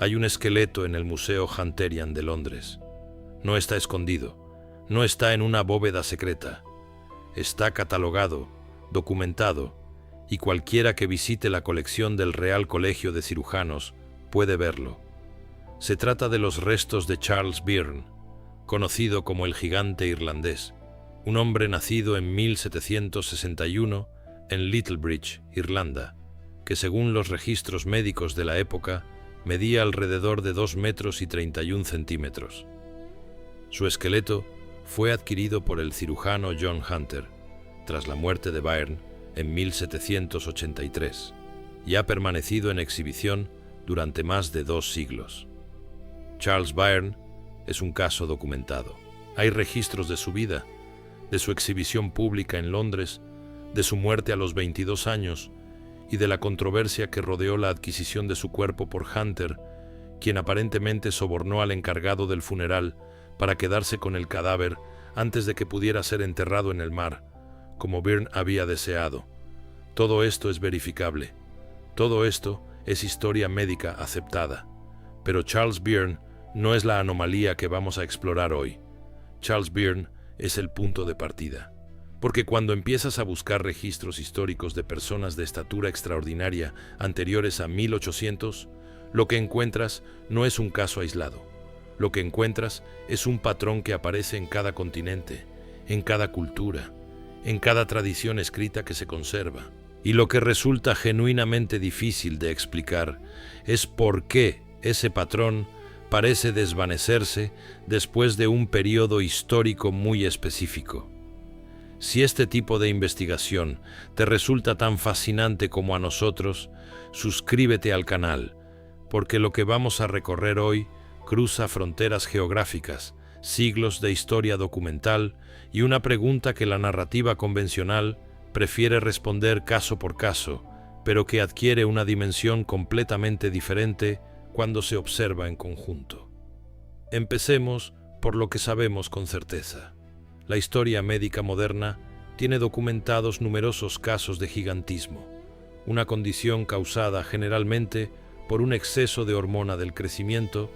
Hay un esqueleto en el Museo Hunterian de Londres. No está escondido, no está en una bóveda secreta. Está catalogado, documentado, y cualquiera que visite la colección del Real Colegio de Cirujanos puede verlo. Se trata de los restos de Charles Byrne, conocido como el gigante irlandés, un hombre nacido en 1761 en Littlebridge, Irlanda, que según los registros médicos de la época medía alrededor de 2 metros y 31 centímetros. Su esqueleto fue adquirido por el cirujano John Hunter tras la muerte de Byrne en 1783 y ha permanecido en exhibición durante más de 2 siglos. Charles Byrne es un caso documentado. Hay registros de su vida, de su exhibición pública en Londres, de su muerte a los 22 años y de la controversia que rodeó la adquisición de su cuerpo por Hunter, quien aparentemente sobornó al encargado del funeral para quedarse con el cadáver antes de que pudiera ser enterrado en el mar, como Byrne había deseado. Todo esto es verificable. Todo esto es historia médica aceptada. Pero Charles Byrne no es la anomalía que vamos a explorar hoy. Charles Byrne es el punto de partida. Porque cuando empiezas a buscar registros históricos de personas de estatura extraordinaria anteriores a 1800, lo que encuentras no es un caso aislado. Lo que encuentras es un patrón que aparece en cada continente, en cada cultura, en cada tradición escrita que se conserva. Y lo que resulta genuinamente difícil de explicar es por qué ese patrón parece desvanecerse después de un periodo histórico muy específico. Si este tipo de investigación te resulta tan fascinante como a nosotros, suscríbete al canal, porque lo que vamos a recorrer hoy cruza fronteras geográficas, siglos de historia documental y una pregunta que la narrativa convencional prefiere responder caso por caso, pero que adquiere una dimensión completamente diferente cuando se observa en conjunto. Empecemos por lo que sabemos con certeza. La historia médica moderna tiene documentados numerosos casos de gigantismo, una condición causada generalmente por un exceso de hormona del crecimiento,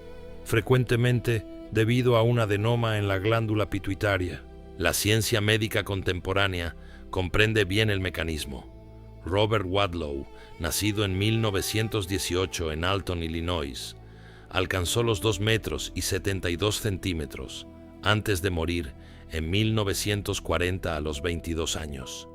frecuentemente debido a un adenoma en la glándula pituitaria. La ciencia médica contemporánea comprende bien el mecanismo. Robert Wadlow, nacido en 1918 en Alton, Illinois, alcanzó los 2 metros y 72 centímetros antes de morir en 1940 a los 22 años.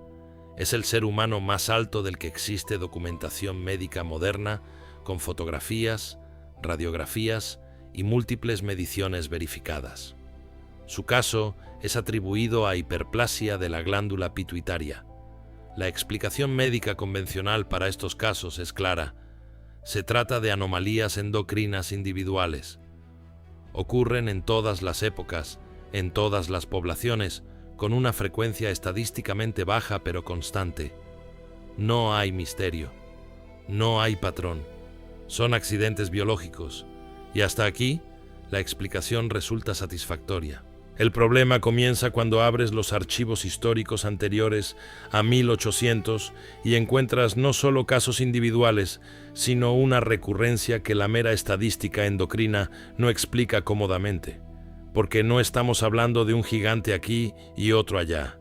Es el ser humano más alto del que existe documentación médica moderna, con fotografías, radiografías y múltiples mediciones verificadas. Su caso es atribuido a hiperplasia de la glándula pituitaria. La explicación médica convencional para estos casos es clara. Se trata de anomalías endocrinas individuales. Ocurren en todas las épocas, en todas las poblaciones, con una frecuencia estadísticamente baja pero constante. No hay misterio, no hay patrón. Son accidentes biológicos, y hasta aquí la explicación resulta satisfactoria. El problema comienza cuando abres los archivos históricos anteriores a 1800 y encuentras no solo casos individuales, sino una recurrencia que la mera estadística endocrina no explica cómodamente. Porque no estamos hablando de un gigante aquí y otro allá.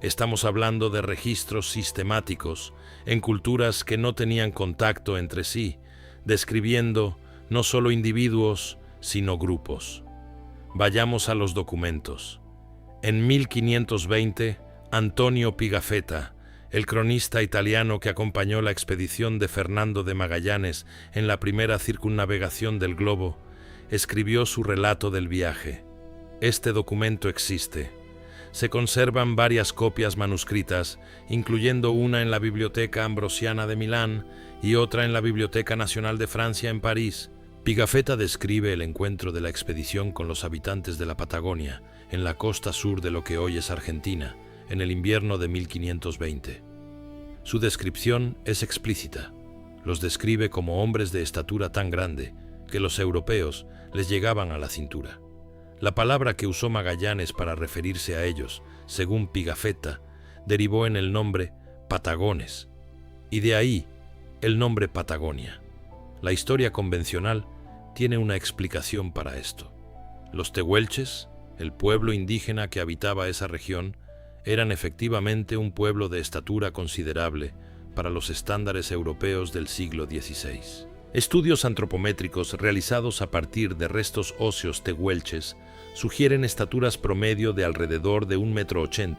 Estamos hablando de registros sistemáticos en culturas que no tenían contacto entre sí, describiendo no solo individuos, sino grupos. Vayamos a los documentos. En 1520, Antonio Pigafetta, el cronista italiano que acompañó la expedición de Fernando de Magallanes en la primera circunnavegación del globo, escribió su relato del viaje. Este documento existe. Se conservan varias copias manuscritas, incluyendo una en la Biblioteca Ambrosiana de Milán y otra en la Biblioteca Nacional de Francia en París. Pigafetta describe el encuentro de la expedición con los habitantes de la Patagonia, en la costa sur de lo que hoy es Argentina, en el invierno de 1520. Su descripción es explícita. Los describe como hombres de estatura tan grande que los europeos les llegaban a la cintura. La palabra que usó Magallanes para referirse a ellos, según Pigafetta, derivó en el nombre Patagones, y de ahí el nombre Patagonia. La historia convencional tiene una explicación para esto. Los tehuelches, el pueblo indígena que habitaba esa región, eran efectivamente un pueblo de estatura considerable para los estándares europeos del siglo XVI. Estudios antropométricos realizados a partir de restos óseos tehuelches sugieren estaturas promedio de alrededor de 1,80 m,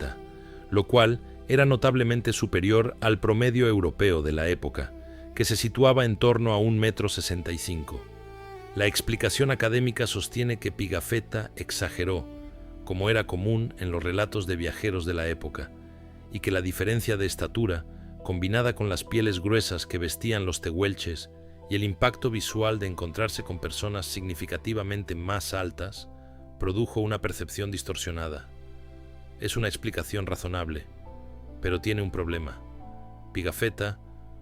lo cual era notablemente superior al promedio europeo de la época, que se situaba en torno a 1,65 m. La explicación académica sostiene que Pigafetta exageró, como era común en los relatos de viajeros de la época, y que la diferencia de estatura, combinada con las pieles gruesas que vestían los tehuelches y el impacto visual de encontrarse con personas significativamente más altas, produjo una percepción distorsionada. Es una explicación razonable, pero tiene un problema. Pigafetta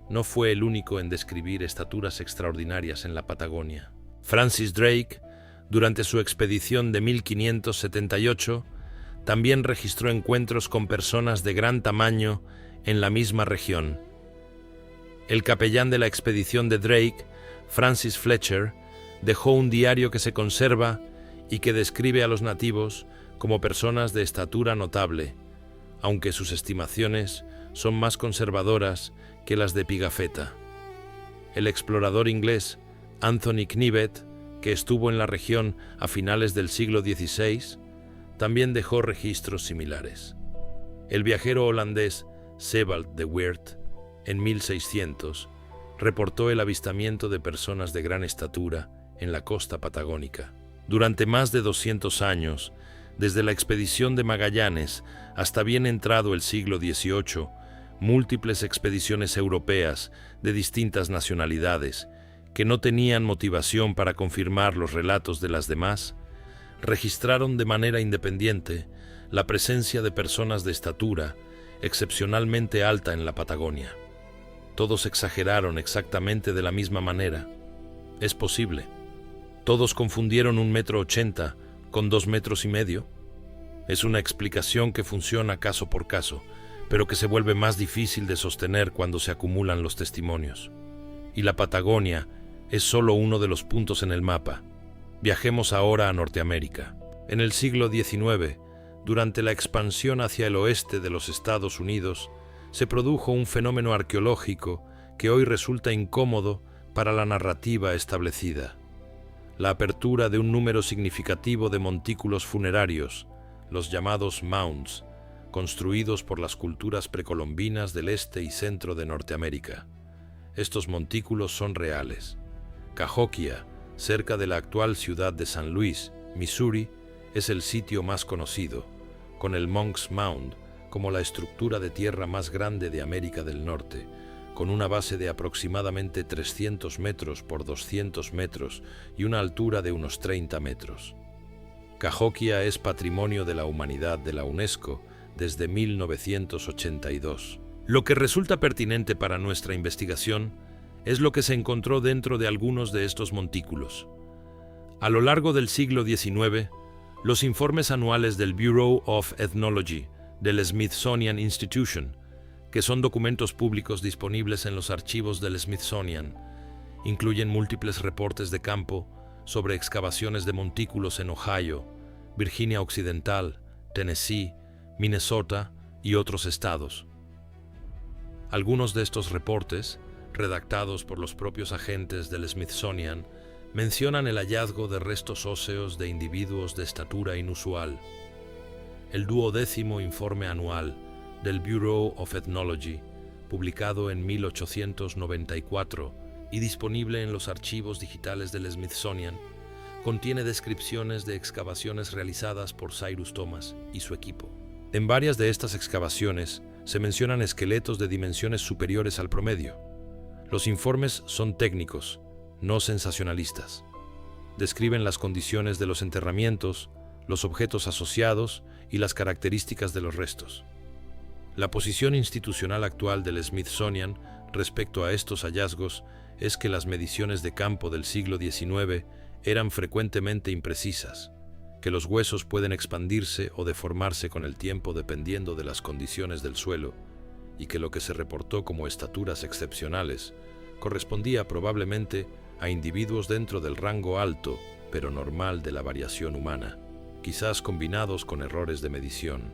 no fue el único en describir estaturas extraordinarias en la Patagonia. Francis Drake, durante su expedición de 1578, también registró encuentros con personas de gran tamaño en la misma región. El capellán de la expedición de Drake, Francis Fletcher, dejó un diario que se conserva y que describe a los nativos como personas de estatura notable, aunque sus estimaciones son más conservadoras que las de Pigafetta. El explorador inglés Anthony Knivet, que estuvo en la región a finales del siglo XVI, también dejó registros similares. El viajero holandés Sebald de Weert, en 1600, reportó el avistamiento de personas de gran estatura en la costa patagónica. Durante más de 200 años, desde la expedición de Magallanes hasta bien entrado el siglo XVIII, múltiples expediciones europeas de distintas nacionalidades, que no tenían motivación para confirmar los relatos de las demás, registraron de manera independiente la presencia de personas de estatura excepcionalmente alta en la Patagonia. Todos exageraron exactamente de la misma manera. Es posible. Todos confundieron 1,80 m con 2,5 m. Es una explicación que funciona caso por caso, pero que se vuelve más difícil de sostener cuando se acumulan los testimonios. Y la Patagonia es solo uno de los puntos en el mapa. Viajemos ahora a Norteamérica. En el siglo XIX, durante la expansión hacia el oeste de los Estados Unidos, se produjo un fenómeno arqueológico que hoy resulta incómodo para la narrativa establecida: la apertura de un número significativo de montículos funerarios, los llamados mounds, construidos por las culturas precolombinas del este y centro de Norteamérica. Estos montículos son reales. Cahokia, cerca de la actual ciudad de San Luis, Missouri, es el sitio más conocido, con el Monk's Mound como la estructura de tierra más grande de América del Norte, con una base de aproximadamente 300 metros por 200 metros y una altura de unos 30 metros. Cahokia es Patrimonio de la Humanidad de la UNESCO desde 1982. Lo que resulta pertinente para nuestra investigación es lo que se encontró dentro de algunos de estos montículos. A lo largo del siglo XIX, los informes anuales del Bureau of Ethnology del Smithsonian Institution, que son documentos públicos disponibles en los archivos del Smithsonian, incluyen múltiples reportes de campo sobre excavaciones de montículos en Ohio, Virginia Occidental, Tennessee, Minnesota y otros estados. Algunos de estos reportes, redactados por los propios agentes del Smithsonian, mencionan el hallazgo de restos óseos de individuos de estatura inusual. El 12º informe anual del Bureau of Ethnology, publicado en 1894 y disponible en los archivos digitales del Smithsonian, contiene descripciones de excavaciones realizadas por Cyrus Thomas y su equipo. En varias de estas excavaciones se mencionan esqueletos de dimensiones superiores al promedio. Los informes son técnicos, no sensacionalistas. Describen las condiciones de los enterramientos, los objetos asociados y las características de los restos. La posición institucional actual del Smithsonian respecto a estos hallazgos es que las mediciones de campo del siglo XIX eran frecuentemente imprecisas, que los huesos pueden expandirse o deformarse con el tiempo dependiendo de las condiciones del suelo, y que lo que se reportó como estaturas excepcionales correspondía probablemente a individuos dentro del rango alto, pero normal de la variación humana, quizás combinados con errores de medición.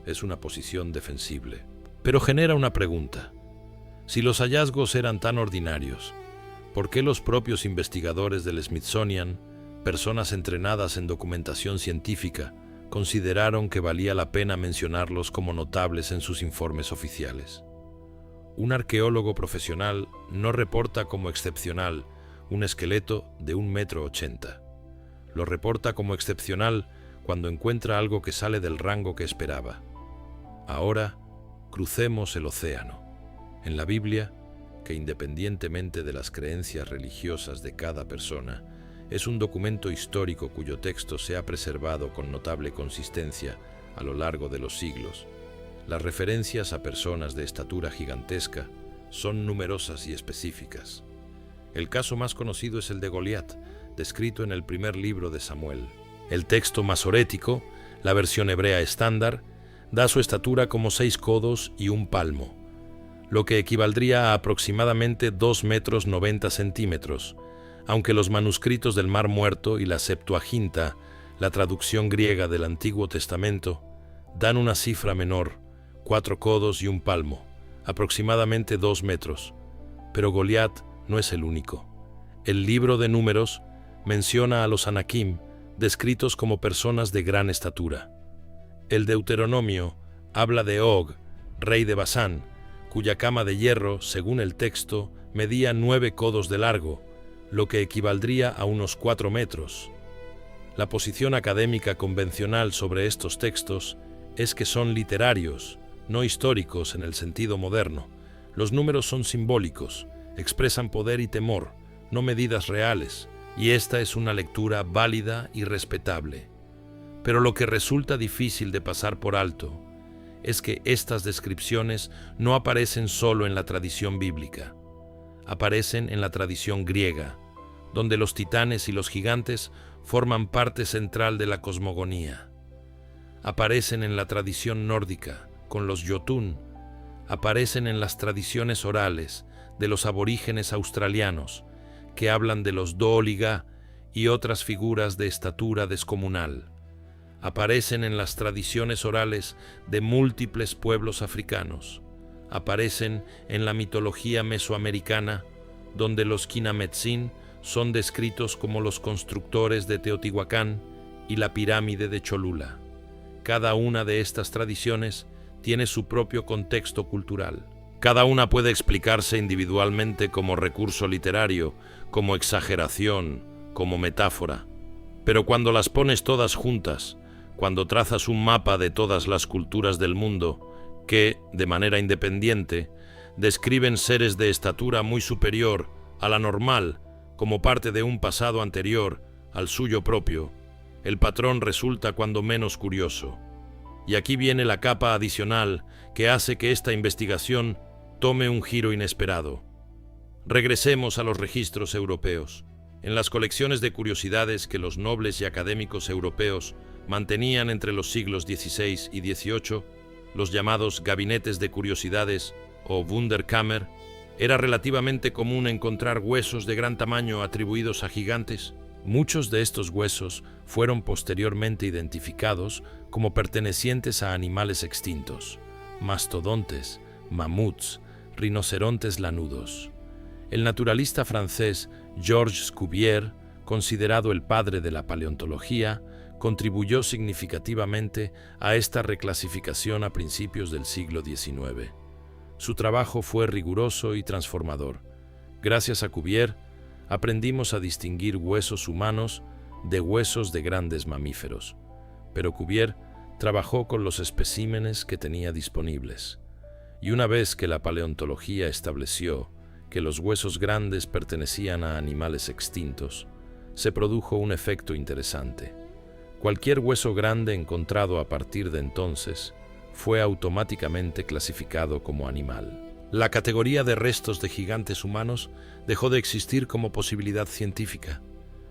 Es una posición defensible, pero genera una pregunta. Si los hallazgos eran tan ordinarios, ¿por qué los propios investigadores del Smithsonian, personas entrenadas en documentación científica, consideraron que valía la pena mencionarlos como notables en sus informes oficiales? Un arqueólogo profesional no reporta como excepcional un esqueleto de 1,80 m. Lo reporta como excepcional cuando encuentra algo que sale del rango que esperaba. Ahora, crucemos el océano. En la Biblia, que independientemente de las creencias religiosas de cada persona, es un documento histórico cuyo texto se ha preservado con notable consistencia a lo largo de los siglos. Las referencias a personas de estatura gigantesca son numerosas y específicas. El caso más conocido es el de Goliat, descrito en el primer libro de Samuel. El texto masorético, la versión hebrea estándar, da su estatura como 6 codos y 1 palmo, lo que equivaldría a aproximadamente 2,90 m, aunque los manuscritos del Mar Muerto y la Septuaginta, la traducción griega del Antiguo Testamento, dan una cifra menor, 4 codos y 1 palmo, aproximadamente 2 metros. Pero Goliat no es el único. El libro de Números menciona a los Anakim, descritos como personas de gran estatura. El Deuteronomio habla de Og, rey de Basán, cuya cama de hierro, según el texto, medía 9 codos de largo, lo que equivaldría a unos 4 metros. La posición académica convencional sobre estos textos es que son literarios, no históricos en el sentido moderno. Los números son simbólicos, expresan poder y temor, no medidas reales, y esta es una lectura válida y respetable. Pero lo que resulta difícil de pasar por alto es que estas descripciones no aparecen solo en la tradición bíblica, aparecen en la tradición griega, donde los titanes y los gigantes forman parte central de la cosmogonía. Aparecen en la tradición nórdica, con los Jotun, aparecen en las tradiciones orales de los aborígenes australianos, que hablan de los Dooliga y otras figuras de estatura descomunal. Aparecen en las tradiciones orales de múltiples pueblos africanos. Aparecen en la mitología mesoamericana, donde los Kinametsin son descritos como los constructores de Teotihuacán y la pirámide de Cholula. Cada una de estas tradiciones tiene su propio contexto cultural. Cada una puede explicarse individualmente como recurso literario, como exageración, como metáfora. Pero cuando las pones todas juntas, cuando trazas un mapa de todas las culturas del mundo que, de manera independiente, describen seres de estatura muy superior a la normal como parte de un pasado anterior al suyo propio, el patrón resulta cuando menos curioso. Y aquí viene la capa adicional que hace que esta investigación tome un giro inesperado. Regresemos a los registros europeos. En las colecciones de curiosidades que los nobles y académicos europeos mantenían entre los siglos XVI y XVIII, los llamados gabinetes de curiosidades o Wunderkammer, era relativamente común encontrar huesos de gran tamaño atribuidos a gigantes. Muchos de estos huesos fueron posteriormente identificados como pertenecientes a animales extintos, mastodontes, mamuts, rinocerontes lanudos. El naturalista francés Georges Cuvier, considerado el padre de la paleontología, contribuyó significativamente a esta reclasificación a principios del siglo XIX. Su trabajo fue riguroso y transformador. Gracias a Cuvier, aprendimos a distinguir huesos humanos de huesos de grandes mamíferos. Pero Cuvier trabajó con los especímenes que tenía disponibles. Y una vez que la paleontología estableció que los huesos grandes pertenecían a animales extintos, se produjo un efecto interesante. Cualquier hueso grande encontrado a partir de entonces fue automáticamente clasificado como animal. La categoría de restos de gigantes humanos dejó de existir como posibilidad científica,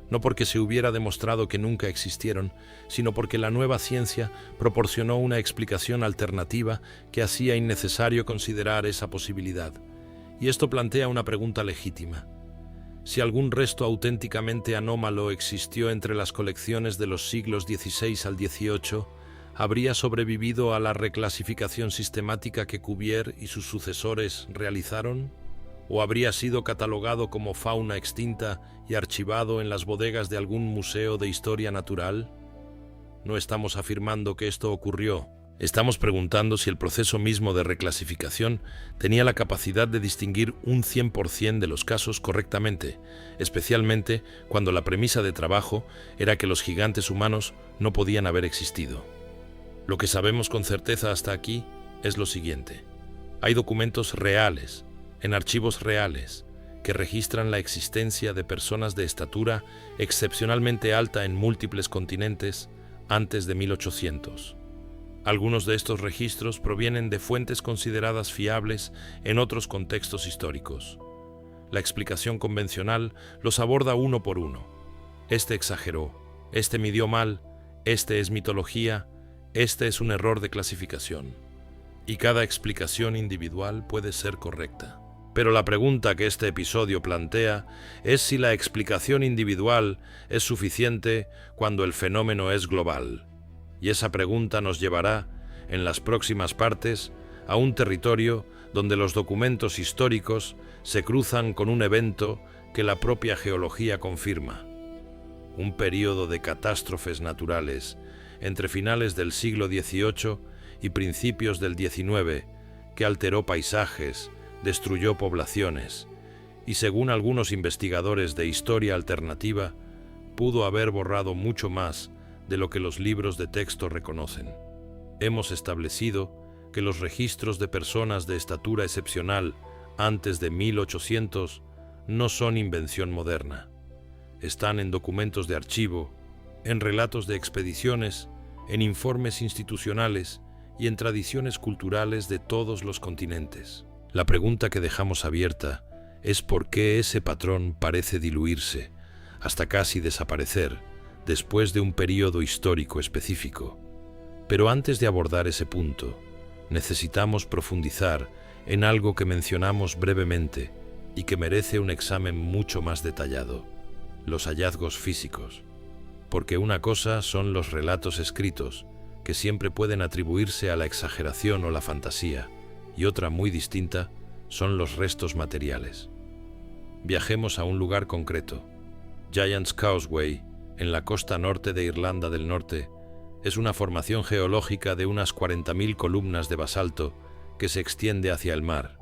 no porque se hubiera demostrado que nunca existieron, sino porque la nueva ciencia proporcionó una explicación alternativa que hacía innecesario considerar esa posibilidad. Y esto plantea una pregunta legítima. Si algún resto auténticamente anómalo existió entre las colecciones de los siglos XVI al XVIII, habría sobrevivido a la reclasificación sistemática que Cuvier y sus sucesores realizaron, o habría sido catalogado como fauna extinta y archivado en las bodegas de algún museo de historia natural. No estamos afirmando que esto ocurrió. Estamos preguntando si el proceso mismo de reclasificación tenía la capacidad de distinguir un 100% de los casos correctamente, especialmente cuando la premisa de trabajo era que los gigantes humanos no podían haber existido. Lo que sabemos con certeza hasta aquí es lo siguiente. Hay documentos reales, en archivos reales, que registran la existencia de personas de estatura excepcionalmente alta en múltiples continentes antes de 1800. Algunos de estos registros provienen de fuentes consideradas fiables en otros contextos históricos. La explicación convencional los aborda uno por uno. Este exageró, este midió mal, este es mitología, este es un error de clasificación. Y cada explicación individual puede ser correcta. Pero la pregunta que este episodio plantea es si la explicación individual es suficiente cuando el fenómeno es global. Y esa pregunta nos llevará, en las próximas partes, a un territorio donde los documentos históricos se cruzan con un evento que la propia geología confirma. Un período de catástrofes naturales entre finales del siglo XVIII y principios del XIX que alteró paisajes, destruyó poblaciones y, según algunos investigadores de historia alternativa, pudo haber borrado mucho más de lo que los libros de texto reconocen. Hemos establecido que los registros de personas de estatura excepcional antes de 1800 no son invención moderna. Están en documentos de archivo, en relatos de expediciones, en informes institucionales y en tradiciones culturales de todos los continentes. La pregunta que dejamos abierta es por qué ese patrón parece diluirse, hasta casi desaparecer, después de un período histórico específico. Pero antes de abordar ese punto, necesitamos profundizar en algo que mencionamos brevemente y que merece un examen mucho más detallado: los hallazgos físicos. Porque una cosa son los relatos escritos, que siempre pueden atribuirse a la exageración o la fantasía, y otra muy distinta son los restos materiales. Viajemos a un lugar concreto. Giant's Causeway, en la costa norte de Irlanda del Norte, es una formación geológica de unas 40.000 columnas de basalto que se extiende hacia el mar.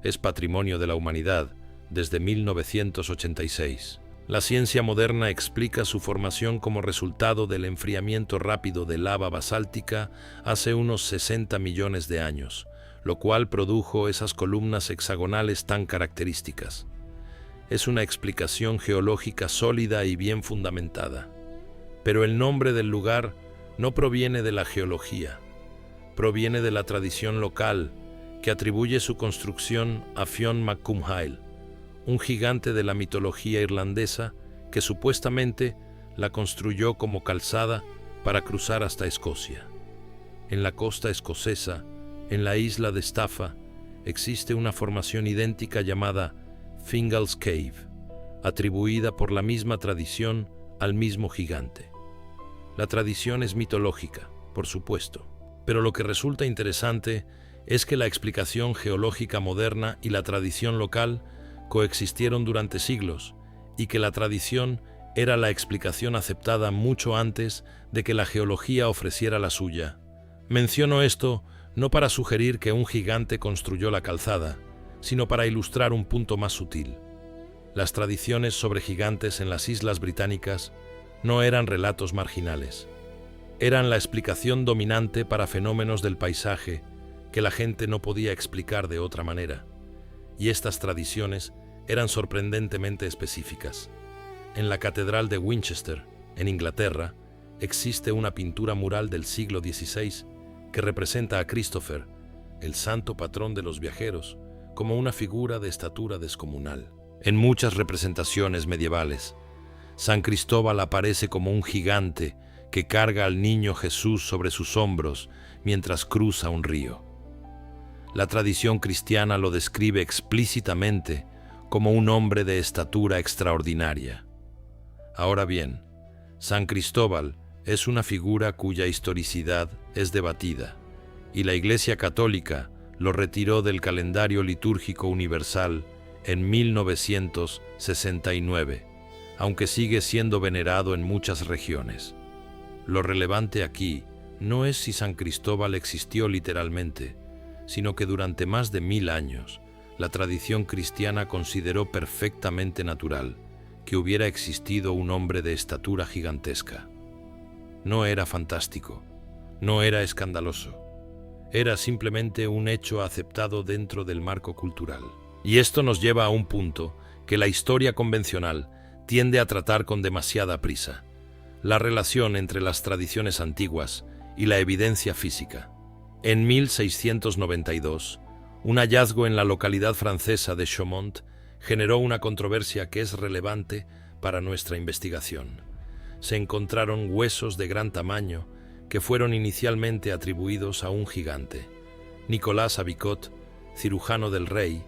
Es patrimonio de la humanidad desde 1986. La ciencia moderna explica su formación como resultado del enfriamiento rápido de lava basáltica hace unos 60 millones de años, lo cual produjo esas columnas hexagonales tan características. Es una explicación geológica sólida y bien fundamentada. Pero el nombre del lugar no proviene de la geología, proviene de la tradición local que atribuye su construcción a Fionn Mac Cumhaill, un gigante de la mitología irlandesa que supuestamente la construyó como calzada para cruzar hasta Escocia. En la costa escocesa, en la isla de Staffa, existe una formación idéntica llamada Fingal's Cave, atribuida por la misma tradición al mismo gigante. La tradición es mitológica, por supuesto, pero lo que resulta interesante es que la explicación geológica moderna y la tradición local coexistieron durante siglos y que la tradición era la explicación aceptada mucho antes de que la geología ofreciera la suya. Menciono esto no para sugerir que un gigante construyó la calzada, sino para ilustrar un punto más sutil. Las tradiciones sobre gigantes en las islas británicas no eran relatos marginales. Eran la explicación dominante para fenómenos del paisaje que la gente no podía explicar de otra manera. Y estas tradiciones eran sorprendentemente específicas. En la Catedral de Winchester, en Inglaterra, existe una pintura mural del siglo XVI que representa a Christopher, el santo patrón de los viajeros, como una figura de estatura descomunal. En muchas representaciones medievales, San Cristóbal aparece como un gigante que carga al niño Jesús sobre sus hombros mientras cruza un río. La tradición cristiana lo describe explícitamente como un hombre de estatura extraordinaria. Ahora bien, San Cristóbal es una figura cuya historicidad es debatida, y la Iglesia Católica lo retiró del calendario litúrgico universal en 1969, aunque sigue siendo venerado en muchas regiones. Lo relevante aquí no es si San Cristóbal existió literalmente, sino que durante más de 1000 años, la tradición cristiana consideró perfectamente natural que hubiera existido un hombre de estatura gigantesca. No era fantástico, no era escandaloso, era simplemente un hecho aceptado dentro del marco cultural. Y esto nos lleva a un punto que la historia convencional tiende a tratar con demasiada prisa: la relación entre las tradiciones antiguas y la evidencia física. En 1692, un hallazgo en la localidad francesa de Chaumont generó una controversia que es relevante para nuestra investigación. Se encontraron huesos de gran tamaño que fueron inicialmente atribuidos a un gigante. Nicolas Avicot, cirujano del rey,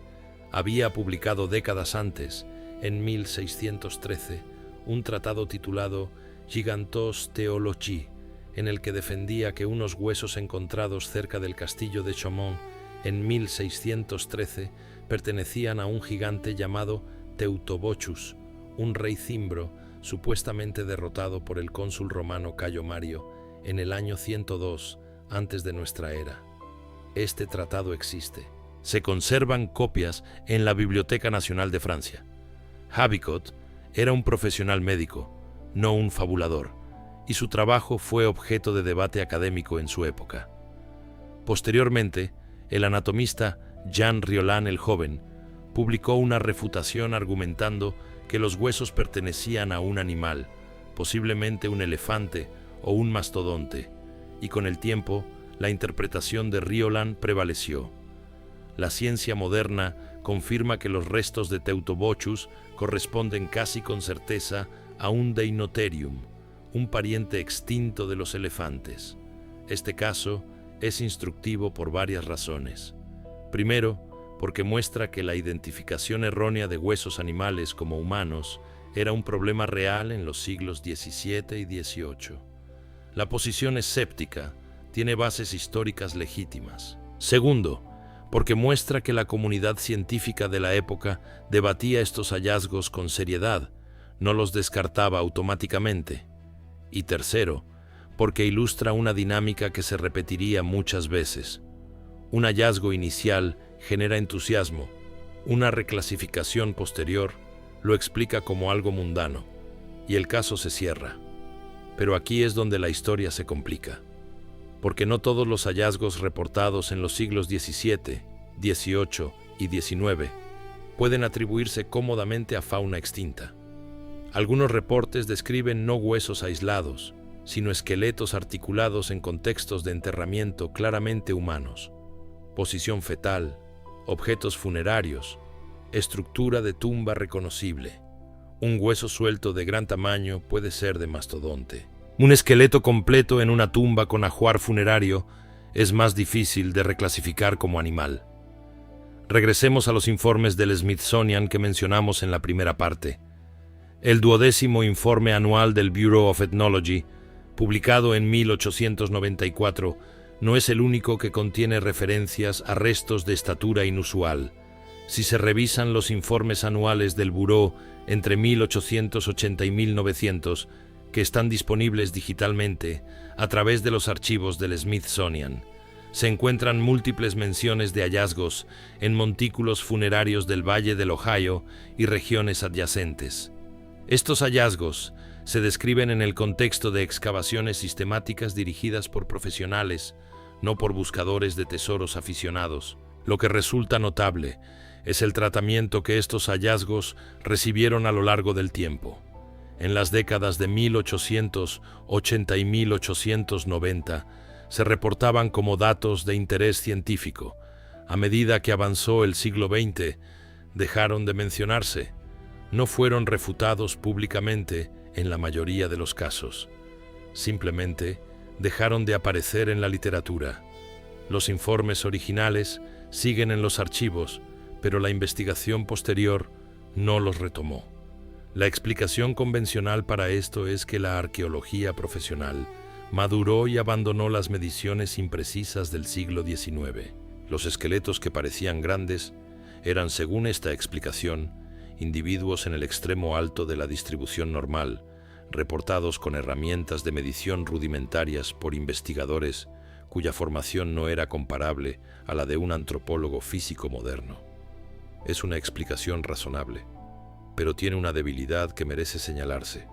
había publicado décadas antes, en 1613, un tratado titulado Gigantos Théologie, en el que defendía que unos huesos encontrados cerca del castillo de Chaumont en 1613 pertenecían a un gigante llamado Teutobochus, un rey cimbro supuestamente derrotado por el cónsul romano Cayo Mario en el año 102 antes de nuestra era. Este tratado existe. Se conservan copias en la Biblioteca Nacional de Francia. Avicot era un profesional médico, no un fabulador, y su trabajo fue objeto de debate académico en su época. Posteriormente, el anatomista Jean Riolan el Joven publicó una refutación argumentando que los huesos pertenecían a un animal, posiblemente un elefante o un mastodonte, y con el tiempo la interpretación de Riolan prevaleció. La ciencia moderna confirma que los restos de Teutobochus corresponden casi con certeza a un Deinotherium, un pariente extinto de los elefantes. Este caso es instructivo por varias razones. Primero, porque muestra que la identificación errónea de huesos animales como humanos era un problema real en los siglos XVII y XVIII. La posición escéptica tiene bases históricas legítimas. Segundo, porque muestra que la comunidad científica de la época debatía estos hallazgos con seriedad, no los descartaba automáticamente. Y tercero, porque ilustra una dinámica que se repetiría muchas veces. Un hallazgo inicial genera entusiasmo, una reclasificación posterior lo explica como algo mundano, y el caso se cierra. Pero aquí es donde la historia se complica, porque no todos los hallazgos reportados en los siglos XVII, XVIII y XIX pueden atribuirse cómodamente a fauna extinta. Algunos reportes describen no huesos aislados, sino esqueletos articulados en contextos de enterramiento claramente humanos, posición fetal, objetos funerarios, estructura de tumba reconocible. Un hueso suelto de gran tamaño puede ser de mastodonte. Un esqueleto completo en una tumba con ajuar funerario es más difícil de reclasificar como animal. Regresemos a los informes del Smithsonian que mencionamos en la primera parte. El 12º informe anual del Bureau of Ethnology, publicado en 1894, no es el único que contiene referencias a restos de estatura inusual. Si se revisan los informes anuales del Bureau entre 1880 y 1900, que están disponibles digitalmente a través de los archivos del Smithsonian, se encuentran múltiples menciones de hallazgos en montículos funerarios del Valle del Ohio y regiones adyacentes. Estos hallazgos se describen en el contexto de excavaciones sistemáticas dirigidas por profesionales, no por buscadores de tesoros aficionados. Lo que resulta notable es el tratamiento que estos hallazgos recibieron a lo largo del tiempo. En las décadas de 1880 y 1890 se reportaban como datos de interés científico. A medida que avanzó el siglo XX, dejaron de mencionarse. No fueron refutados públicamente en la mayoría de los casos. Simplemente dejaron de aparecer en la literatura. Los informes originales siguen en los archivos, pero la investigación posterior no los retomó. La explicación convencional para esto es que la arqueología profesional maduró y abandonó las mediciones imprecisas del siglo XIX. Los esqueletos que parecían grandes eran, según esta explicación, individuos en el extremo alto de la distribución normal, reportados con herramientas de medición rudimentarias por investigadores cuya formación no era comparable a la de un antropólogo físico moderno. Es una explicación razonable, pero tiene una debilidad que merece señalarse.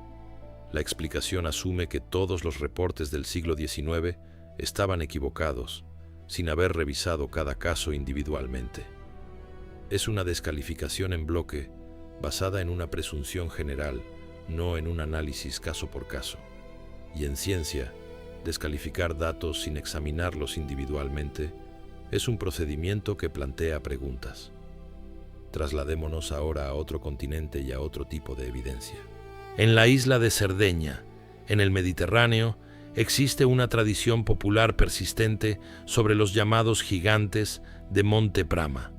La explicación asume que todos los reportes del siglo XIX estaban equivocados, sin haber revisado cada caso individualmente. Es una descalificación en bloque basada en una presunción general, no en un análisis caso por caso. Y en ciencia, descalificar datos sin examinarlos individualmente es un procedimiento que plantea preguntas. Trasladémonos ahora a otro continente y a otro tipo de evidencia. En la isla de Cerdeña, en el Mediterráneo, existe una tradición popular persistente sobre los llamados gigantes de Monte Prama.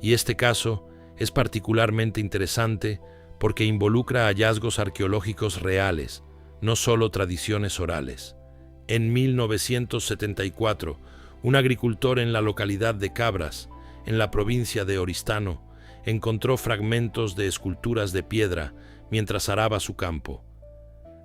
Y este caso es particularmente interesante porque involucra hallazgos arqueológicos reales, no solo tradiciones orales. En 1974, un agricultor en la localidad de Cabras, en la provincia de Oristano, encontró fragmentos de esculturas de piedra mientras araba su campo.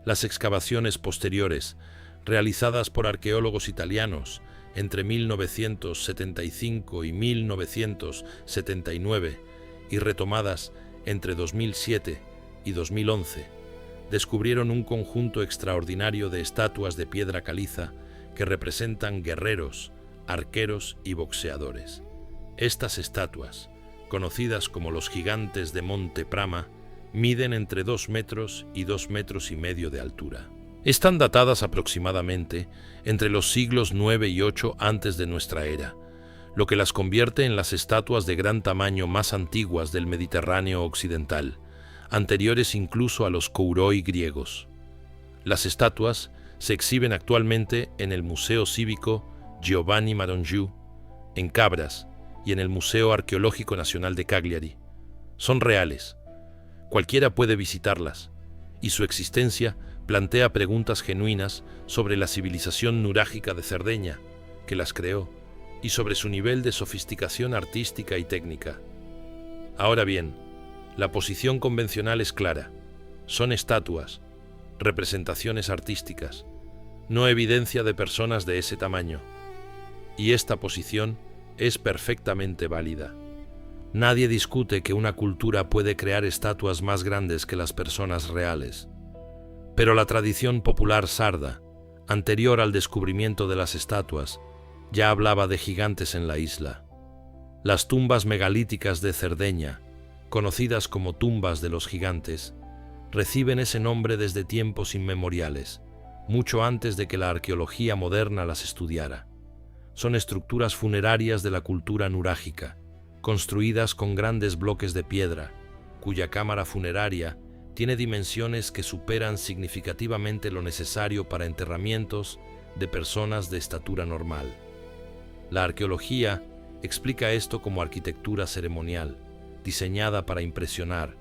Las excavaciones posteriores, realizadas por arqueólogos italianos entre 1975 y 1979 y retomadas entre 2007 y 2011, descubrieron un conjunto extraordinario de estatuas de piedra caliza que representan guerreros, arqueros y boxeadores. Estas estatuas, conocidas como los gigantes de Monte Prama, miden entre 2 metros y 2,5 metros de altura. Están datadas aproximadamente entre los siglos IX y VIII antes de nuestra era, lo que las convierte en las estatuas de gran tamaño más antiguas del Mediterráneo occidental, anteriores incluso a los kouroi griegos. Las estatuas se exhiben actualmente en el Museo Cívico Giovanni Marongiu, en Cabras, y en el Museo Arqueológico Nacional de Cagliari. Son reales. Cualquiera puede visitarlas, y su existencia plantea preguntas genuinas sobre la civilización nurágica de Cerdeña, que las creó, y sobre su nivel de sofisticación artística y técnica. Ahora bien, la posición convencional es clara. Son estatuas, representaciones artísticas, no evidencia de personas de ese tamaño. Y esta posición es perfectamente válida. Nadie discute que una cultura puede crear estatuas más grandes que las personas reales. Pero la tradición popular sarda, anterior al descubrimiento de las estatuas, ya hablaba de gigantes en la isla. Las tumbas megalíticas de Cerdeña, conocidas como tumbas de los gigantes, reciben ese nombre desde tiempos inmemoriales, mucho antes de que la arqueología moderna las estudiara. Son estructuras funerarias de la cultura nurágica, construidas con grandes bloques de piedra, cuya cámara funeraria tiene dimensiones que superan significativamente lo necesario para enterramientos de personas de estatura normal. La arqueología explica esto como arquitectura ceremonial, diseñada para impresionar,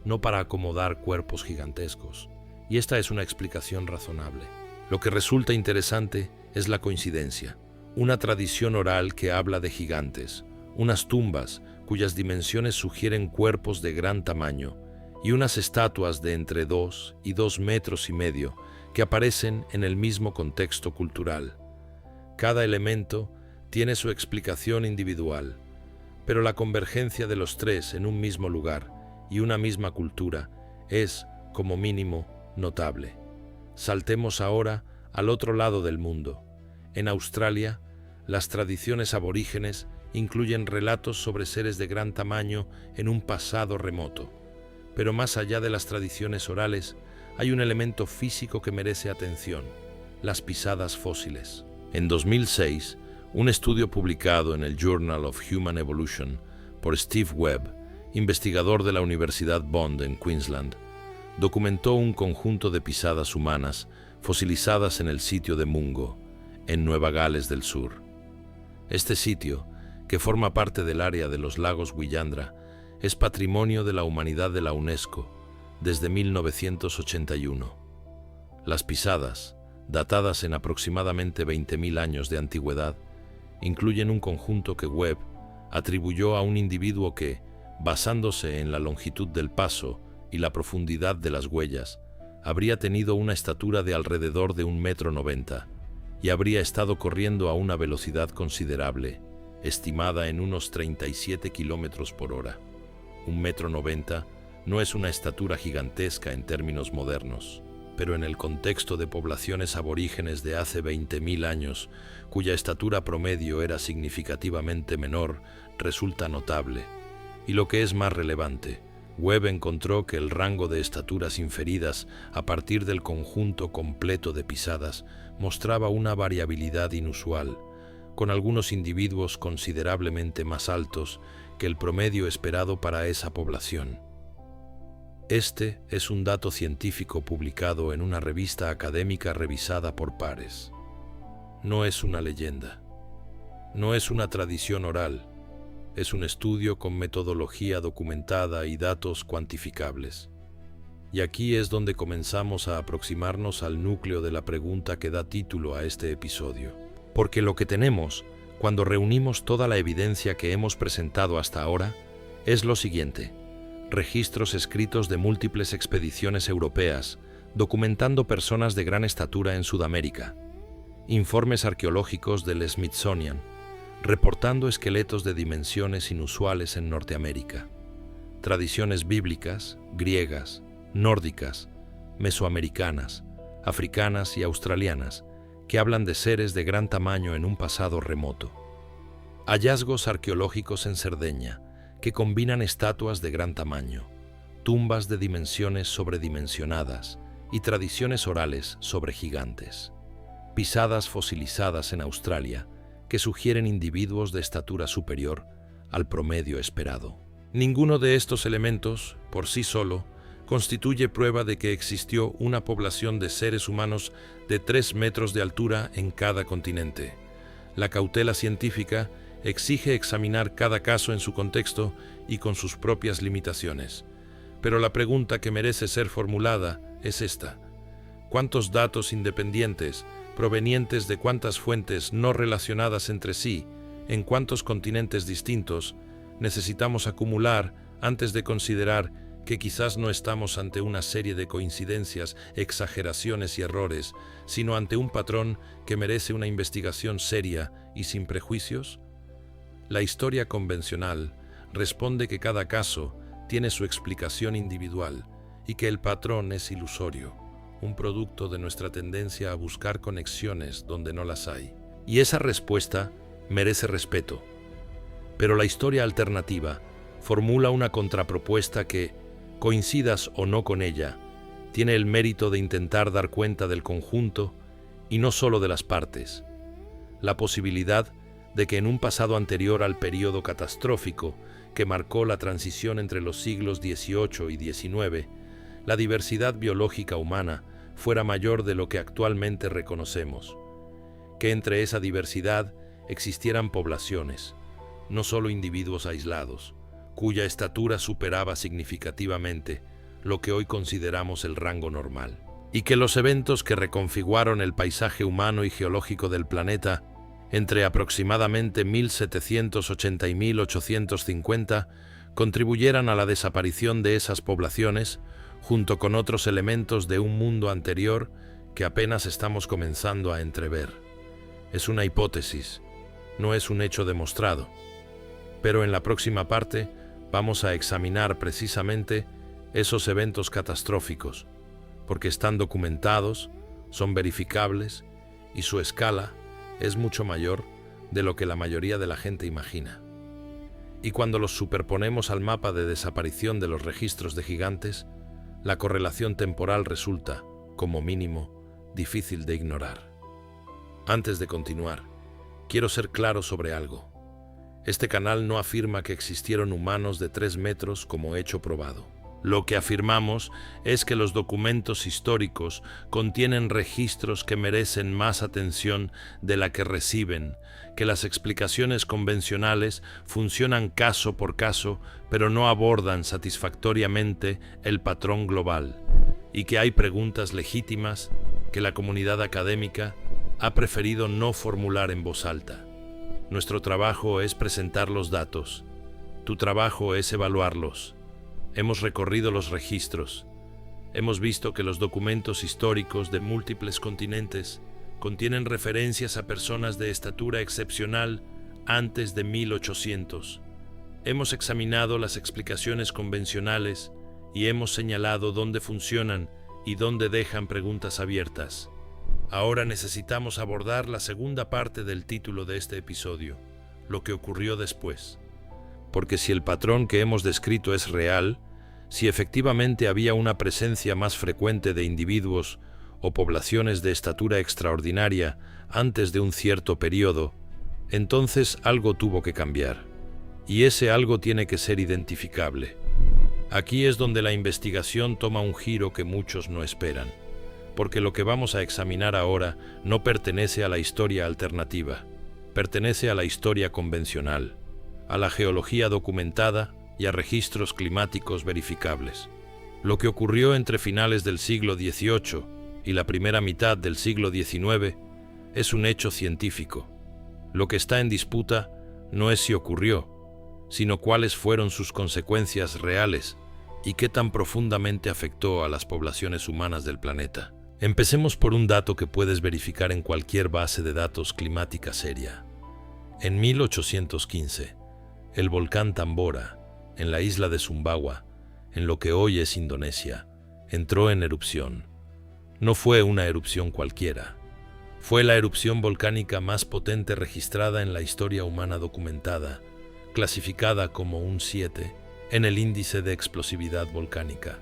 no para acomodar cuerpos gigantescos. Y esta es una explicación razonable. Lo que resulta interesante es la coincidencia. Una tradición oral que habla de gigantes, unas tumbas cuyas dimensiones sugieren cuerpos de gran tamaño y unas estatuas de entre 2 y 2,5 metros que aparecen en el mismo contexto cultural. Cada elemento tiene su explicación individual, pero la convergencia de los tres en un mismo lugar y una misma cultura es, como mínimo, notable. Saltemos ahora al otro lado del mundo. En Australia, las tradiciones aborígenes incluyen relatos sobre seres de gran tamaño en un pasado remoto. Pero más allá de las tradiciones orales, hay un elemento físico que merece atención: las pisadas fósiles. En 2006, un estudio publicado en el Journal of Human Evolution por Steve Webb, investigador de la Universidad Bond en Queensland, documentó un conjunto de pisadas humanas fosilizadas en el sitio de Mungo, en Nueva Gales del Sur. Este sitio, que forma parte del área de los lagos Willandra, es Patrimonio de la Humanidad de la UNESCO desde 1981. Las pisadas, datadas en aproximadamente 20.000 años de antigüedad, incluyen un conjunto que Webb atribuyó a un individuo que, basándose en la longitud del paso y la profundidad de las huellas, habría tenido una estatura de alrededor de 1,90 m y habría estado corriendo a una velocidad considerable, estimada en unos 37 km/h. 1,90 m no es una estatura gigantesca en términos modernos, pero en el contexto de poblaciones aborígenes de hace 20.000 años, cuya estatura promedio era significativamente menor, resulta notable. Y lo que es más relevante, Webb encontró que el rango de estaturas inferidas a partir del conjunto completo de pisadas mostraba una variabilidad inusual, con algunos individuos considerablemente más altos que el promedio esperado para esa población. Este es un dato científico publicado en una revista académica revisada por pares. No es una leyenda. No es una tradición oral. Es un estudio con metodología documentada y datos cuantificables. Y aquí es donde comenzamos a aproximarnos al núcleo de la pregunta que da título a este episodio. Porque lo que tenemos, cuando reunimos toda la evidencia que hemos presentado hasta ahora, es lo siguiente: registros escritos de múltiples expediciones europeas, documentando personas de gran estatura en Sudamérica, informes arqueológicos del Smithsonian, reportando esqueletos de dimensiones inusuales en Norteamérica, tradiciones bíblicas, griegas, nórdicas, mesoamericanas, africanas y australianas, que hablan de seres de gran tamaño en un pasado remoto. Hallazgos arqueológicos en Cerdeña, que combinan estatuas de gran tamaño, tumbas de dimensiones sobredimensionadas y tradiciones orales sobre gigantes. Pisadas fosilizadas en Australia, que sugieren individuos de estatura superior al promedio esperado. Ninguno de estos elementos, por sí solo, constituye prueba de que existió una población de seres humanos de 3 metros de altura en cada continente. La cautela científica exige examinar cada caso en su contexto y con sus propias limitaciones. Pero la pregunta que merece ser formulada es esta: ¿cuántos datos independientes, provenientes de cuántas fuentes no relacionadas entre sí, en cuántos continentes distintos, necesitamos acumular antes de considerar que quizás no estamos ante una serie de coincidencias, exageraciones y errores, sino ante un patrón que merece una investigación seria y sin prejuicios? La historia convencional responde que cada caso tiene su explicación individual y que el patrón es ilusorio, un producto de nuestra tendencia a buscar conexiones donde no las hay. Y esa respuesta merece respeto. Pero la historia alternativa formula una contrapropuesta que, coincidas o no con ella, tiene el mérito de intentar dar cuenta del conjunto y no solo de las partes. La posibilidad de que en un pasado anterior al período catastrófico que marcó la transición entre los siglos XVIII y XIX, la diversidad biológica humana fuera mayor de lo que actualmente reconocemos, que entre esa diversidad existieran poblaciones, no solo individuos aislados, cuya estatura superaba significativamente lo que hoy consideramos el rango normal, y que los eventos que reconfiguraron el paisaje humano y geológico del planeta entre aproximadamente 1780 y 1850 contribuyeran a la desaparición de esas poblaciones, junto con otros elementos de un mundo anterior que apenas estamos comenzando a entrever. Es una hipótesis, no es un hecho demostrado, pero en la próxima parte vamos a examinar precisamente esos eventos catastróficos, porque están documentados, son verificables y su escala es mucho mayor de lo que la mayoría de la gente imagina. Y cuando los superponemos al mapa de desaparición de los registros de gigantes, la correlación temporal resulta, como mínimo, difícil de ignorar. Antes de continuar, quiero ser claro sobre algo. Este canal no afirma que existieron humanos de 3 metros como hecho probado. Lo que afirmamos es que los documentos históricos contienen registros que merecen más atención de la que reciben, que las explicaciones convencionales funcionan caso por caso, pero no abordan satisfactoriamente el patrón global, y que hay preguntas legítimas que la comunidad académica ha preferido no formular en voz alta. Nuestro trabajo es presentar los datos. Tu trabajo es evaluarlos. Hemos recorrido los registros. Hemos visto que los documentos históricos de múltiples continentes contienen referencias a personas de estatura excepcional antes de 1800. Hemos examinado las explicaciones convencionales y hemos señalado dónde funcionan y dónde dejan preguntas abiertas. Ahora necesitamos abordar la segunda parte del título de este episodio, lo que ocurrió después. Porque si el patrón que hemos descrito es real, si efectivamente había una presencia más frecuente de individuos o poblaciones de estatura extraordinaria antes de un cierto periodo, entonces algo tuvo que cambiar, y ese algo tiene que ser identificable. Aquí es donde la investigación toma un giro que muchos no esperan, porque lo que vamos a examinar ahora no pertenece a la historia alternativa, pertenece a la historia convencional, a la geología documentada y a registros climáticos verificables. Lo que ocurrió entre finales del siglo XVIII y la primera mitad del siglo XIX es un hecho científico. Lo que está en disputa no es si ocurrió, sino cuáles fueron sus consecuencias reales y qué tan profundamente afectó a las poblaciones humanas del planeta. Empecemos por un dato que puedes verificar en cualquier base de datos climática seria. En 1815, el volcán Tambora, en la isla de Sumbawa, en lo que hoy es Indonesia, entró en erupción. No fue una erupción cualquiera. Fue la erupción volcánica más potente registrada en la historia humana documentada, clasificada como un 7 en el índice de explosividad volcánica,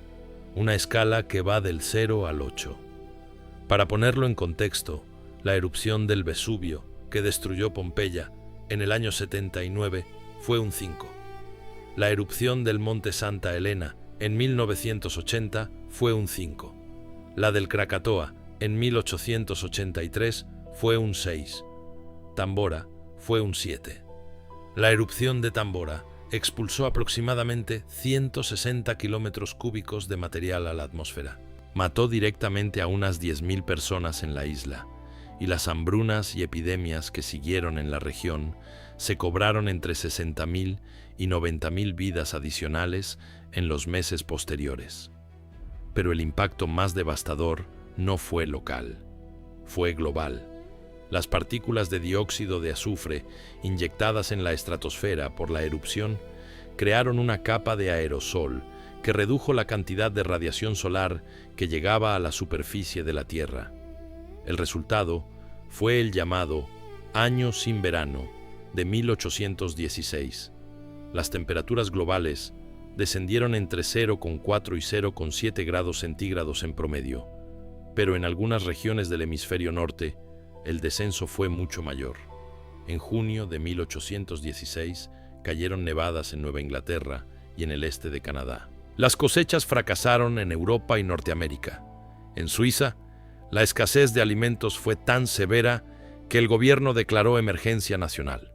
una escala que va del 0 al 8. Para ponerlo en contexto, la erupción del Vesubio, que destruyó Pompeya en el año 79, fue un 5. La erupción del Monte Santa Elena en 1980 fue un 5. La del Krakatoa en 1883 fue un 6. Tambora fue un 7. La erupción de Tambora expulsó aproximadamente 160 kilómetros cúbicos de material a la atmósfera. Mató directamente a unas 10.000 personas en la isla, y las hambrunas y epidemias que siguieron en la región se cobraron entre 60.000 y 90.000 vidas adicionales en los meses posteriores. Pero el impacto más devastador no fue local, fue global. Las partículas de dióxido de azufre inyectadas en la estratosfera por la erupción crearon una capa de aerosol que redujo la cantidad de radiación solar que llegaba a la superficie de la Tierra. El resultado fue el llamado Año sin Verano de 1816. Las temperaturas globales descendieron entre 0,4 y 0,7 grados centígrados en promedio, pero en algunas regiones del hemisferio norte, el descenso fue mucho mayor. En junio de 1816 cayeron nevadas en Nueva Inglaterra y en el este de Canadá. Las cosechas fracasaron en Europa y Norteamérica. En Suiza, la escasez de alimentos fue tan severa que el gobierno declaró emergencia nacional.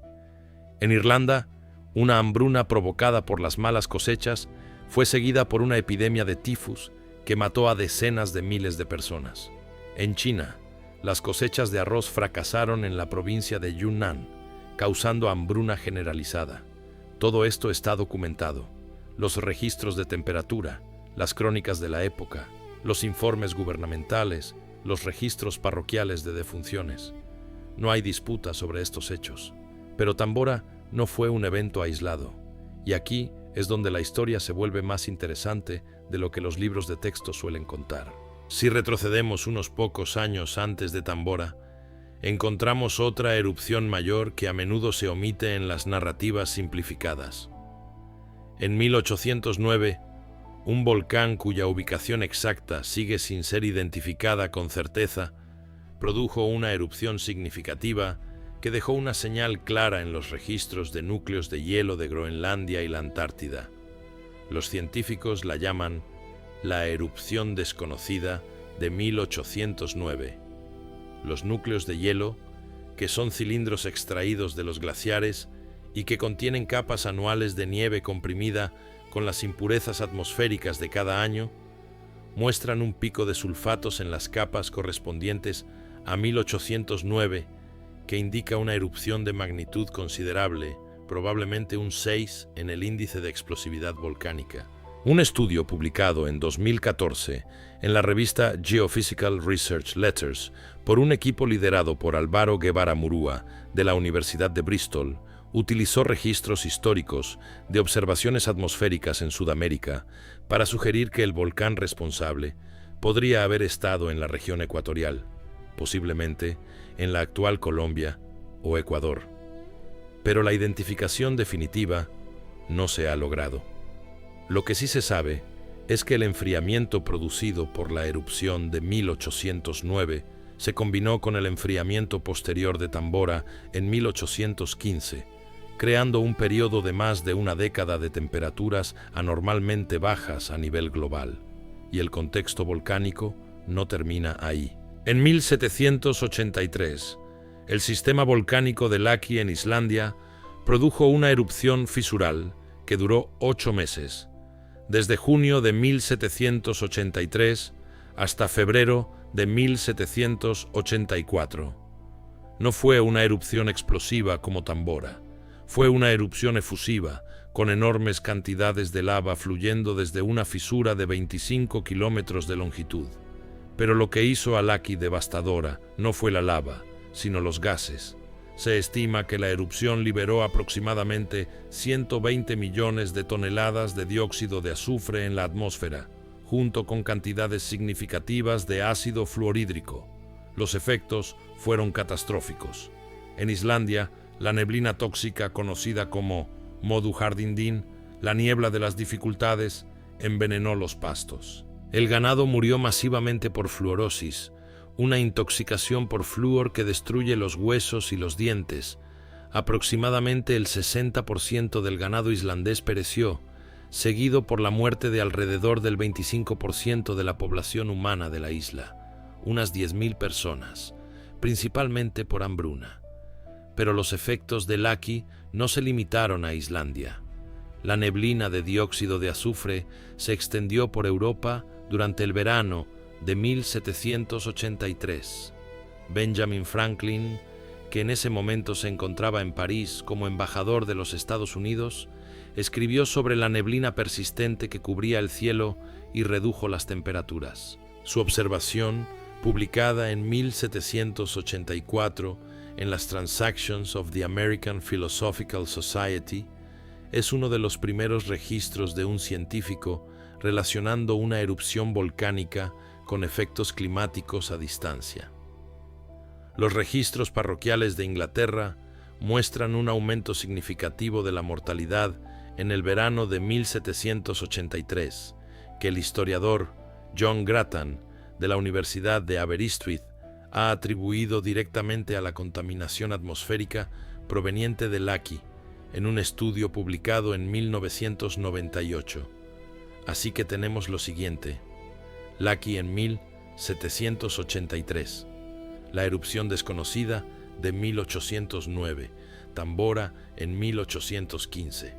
En Irlanda, una hambruna provocada por las malas cosechas fue seguida por una epidemia de tifus que mató a decenas de miles de personas. En China, las cosechas de arroz fracasaron en la provincia de Yunnan, causando hambruna generalizada. Todo esto está documentado. Los registros de temperatura, las crónicas de la época, los informes gubernamentales, los registros parroquiales de defunciones. No hay disputa sobre estos hechos. Pero Tambora no fue un evento aislado, y aquí es donde la historia se vuelve más interesante de lo que los libros de texto suelen contar. Si retrocedemos unos pocos años antes de Tambora, encontramos otra erupción mayor que a menudo se omite en las narrativas simplificadas. En 1809, un volcán cuya ubicación exacta sigue sin ser identificada con certeza, produjo una erupción significativa que dejó una señal clara en los registros de núcleos de hielo de Groenlandia y la Antártida. Los científicos la llaman la erupción desconocida de 1809. Los núcleos de hielo, que son cilindros extraídos de los glaciares y que contienen capas anuales de nieve comprimida con las impurezas atmosféricas de cada año, muestran un pico de sulfatos en las capas correspondientes a 1809, que indica una erupción de magnitud considerable, probablemente un 6 en el índice de explosividad volcánica. Un estudio publicado en 2014 en la revista Geophysical Research Letters por un equipo liderado por Álvaro Guevara Murúa de la Universidad de Bristol utilizó registros históricos de observaciones atmosféricas en Sudamérica para sugerir que el volcán responsable podría haber estado en la región ecuatorial, posiblemente en la actual Colombia o Ecuador. Pero la identificación definitiva no se ha logrado. Lo que sí se sabe es que el enfriamiento producido por la erupción de 1809 se combinó con el enfriamiento posterior de Tambora en 1815, creando un periodo de más de una década de temperaturas anormalmente bajas a nivel global. Y el contexto volcánico no termina ahí. En 1783, el sistema volcánico de Laki en Islandia produjo una erupción fisural que duró 8 meses, desde junio de 1783 hasta febrero de 1784. No fue una erupción explosiva como Tambora, fue una erupción efusiva, con enormes cantidades de lava fluyendo desde una fisura de 25 kilómetros de longitud. Pero lo que hizo a Laki devastadora no fue la lava, sino los gases. Se estima que la erupción liberó aproximadamente 120 millones de toneladas de dióxido de azufre en la atmósfera, junto con cantidades significativas de ácido fluorhídrico. Los efectos fueron catastróficos. En Islandia, la neblina tóxica conocida como Moduhardindin, la niebla de las dificultades, envenenó los pastos. El ganado murió masivamente por fluorosis, una intoxicación por flúor que destruye los huesos y los dientes. Aproximadamente el 60% del ganado islandés pereció, seguido por la muerte de alrededor del 25% de la población humana de la isla, unas 10.000 personas, principalmente por hambruna. Pero los efectos de Laki no se limitaron a Islandia. La neblina de dióxido de azufre se extendió por Europa durante el verano de 1783. Benjamin Franklin, que en ese momento se encontraba en París como embajador de los Estados Unidos, escribió sobre la neblina persistente que cubría el cielo y redujo las temperaturas. Su observación, publicada en 1784 en las Transactions of the American Philosophical Society, es uno de los primeros registros de un científico relacionando una erupción volcánica con efectos climáticos a distancia. Los registros parroquiales de Inglaterra muestran un aumento significativo de la mortalidad en el verano de 1783, que el historiador John Grattan de la Universidad de Aberystwyth ha atribuido directamente a la contaminación atmosférica proveniente de Laki en un estudio publicado en 1998. Así que tenemos lo siguiente: Laki en 1783, la erupción desconocida de 1809, Tambora en 1815,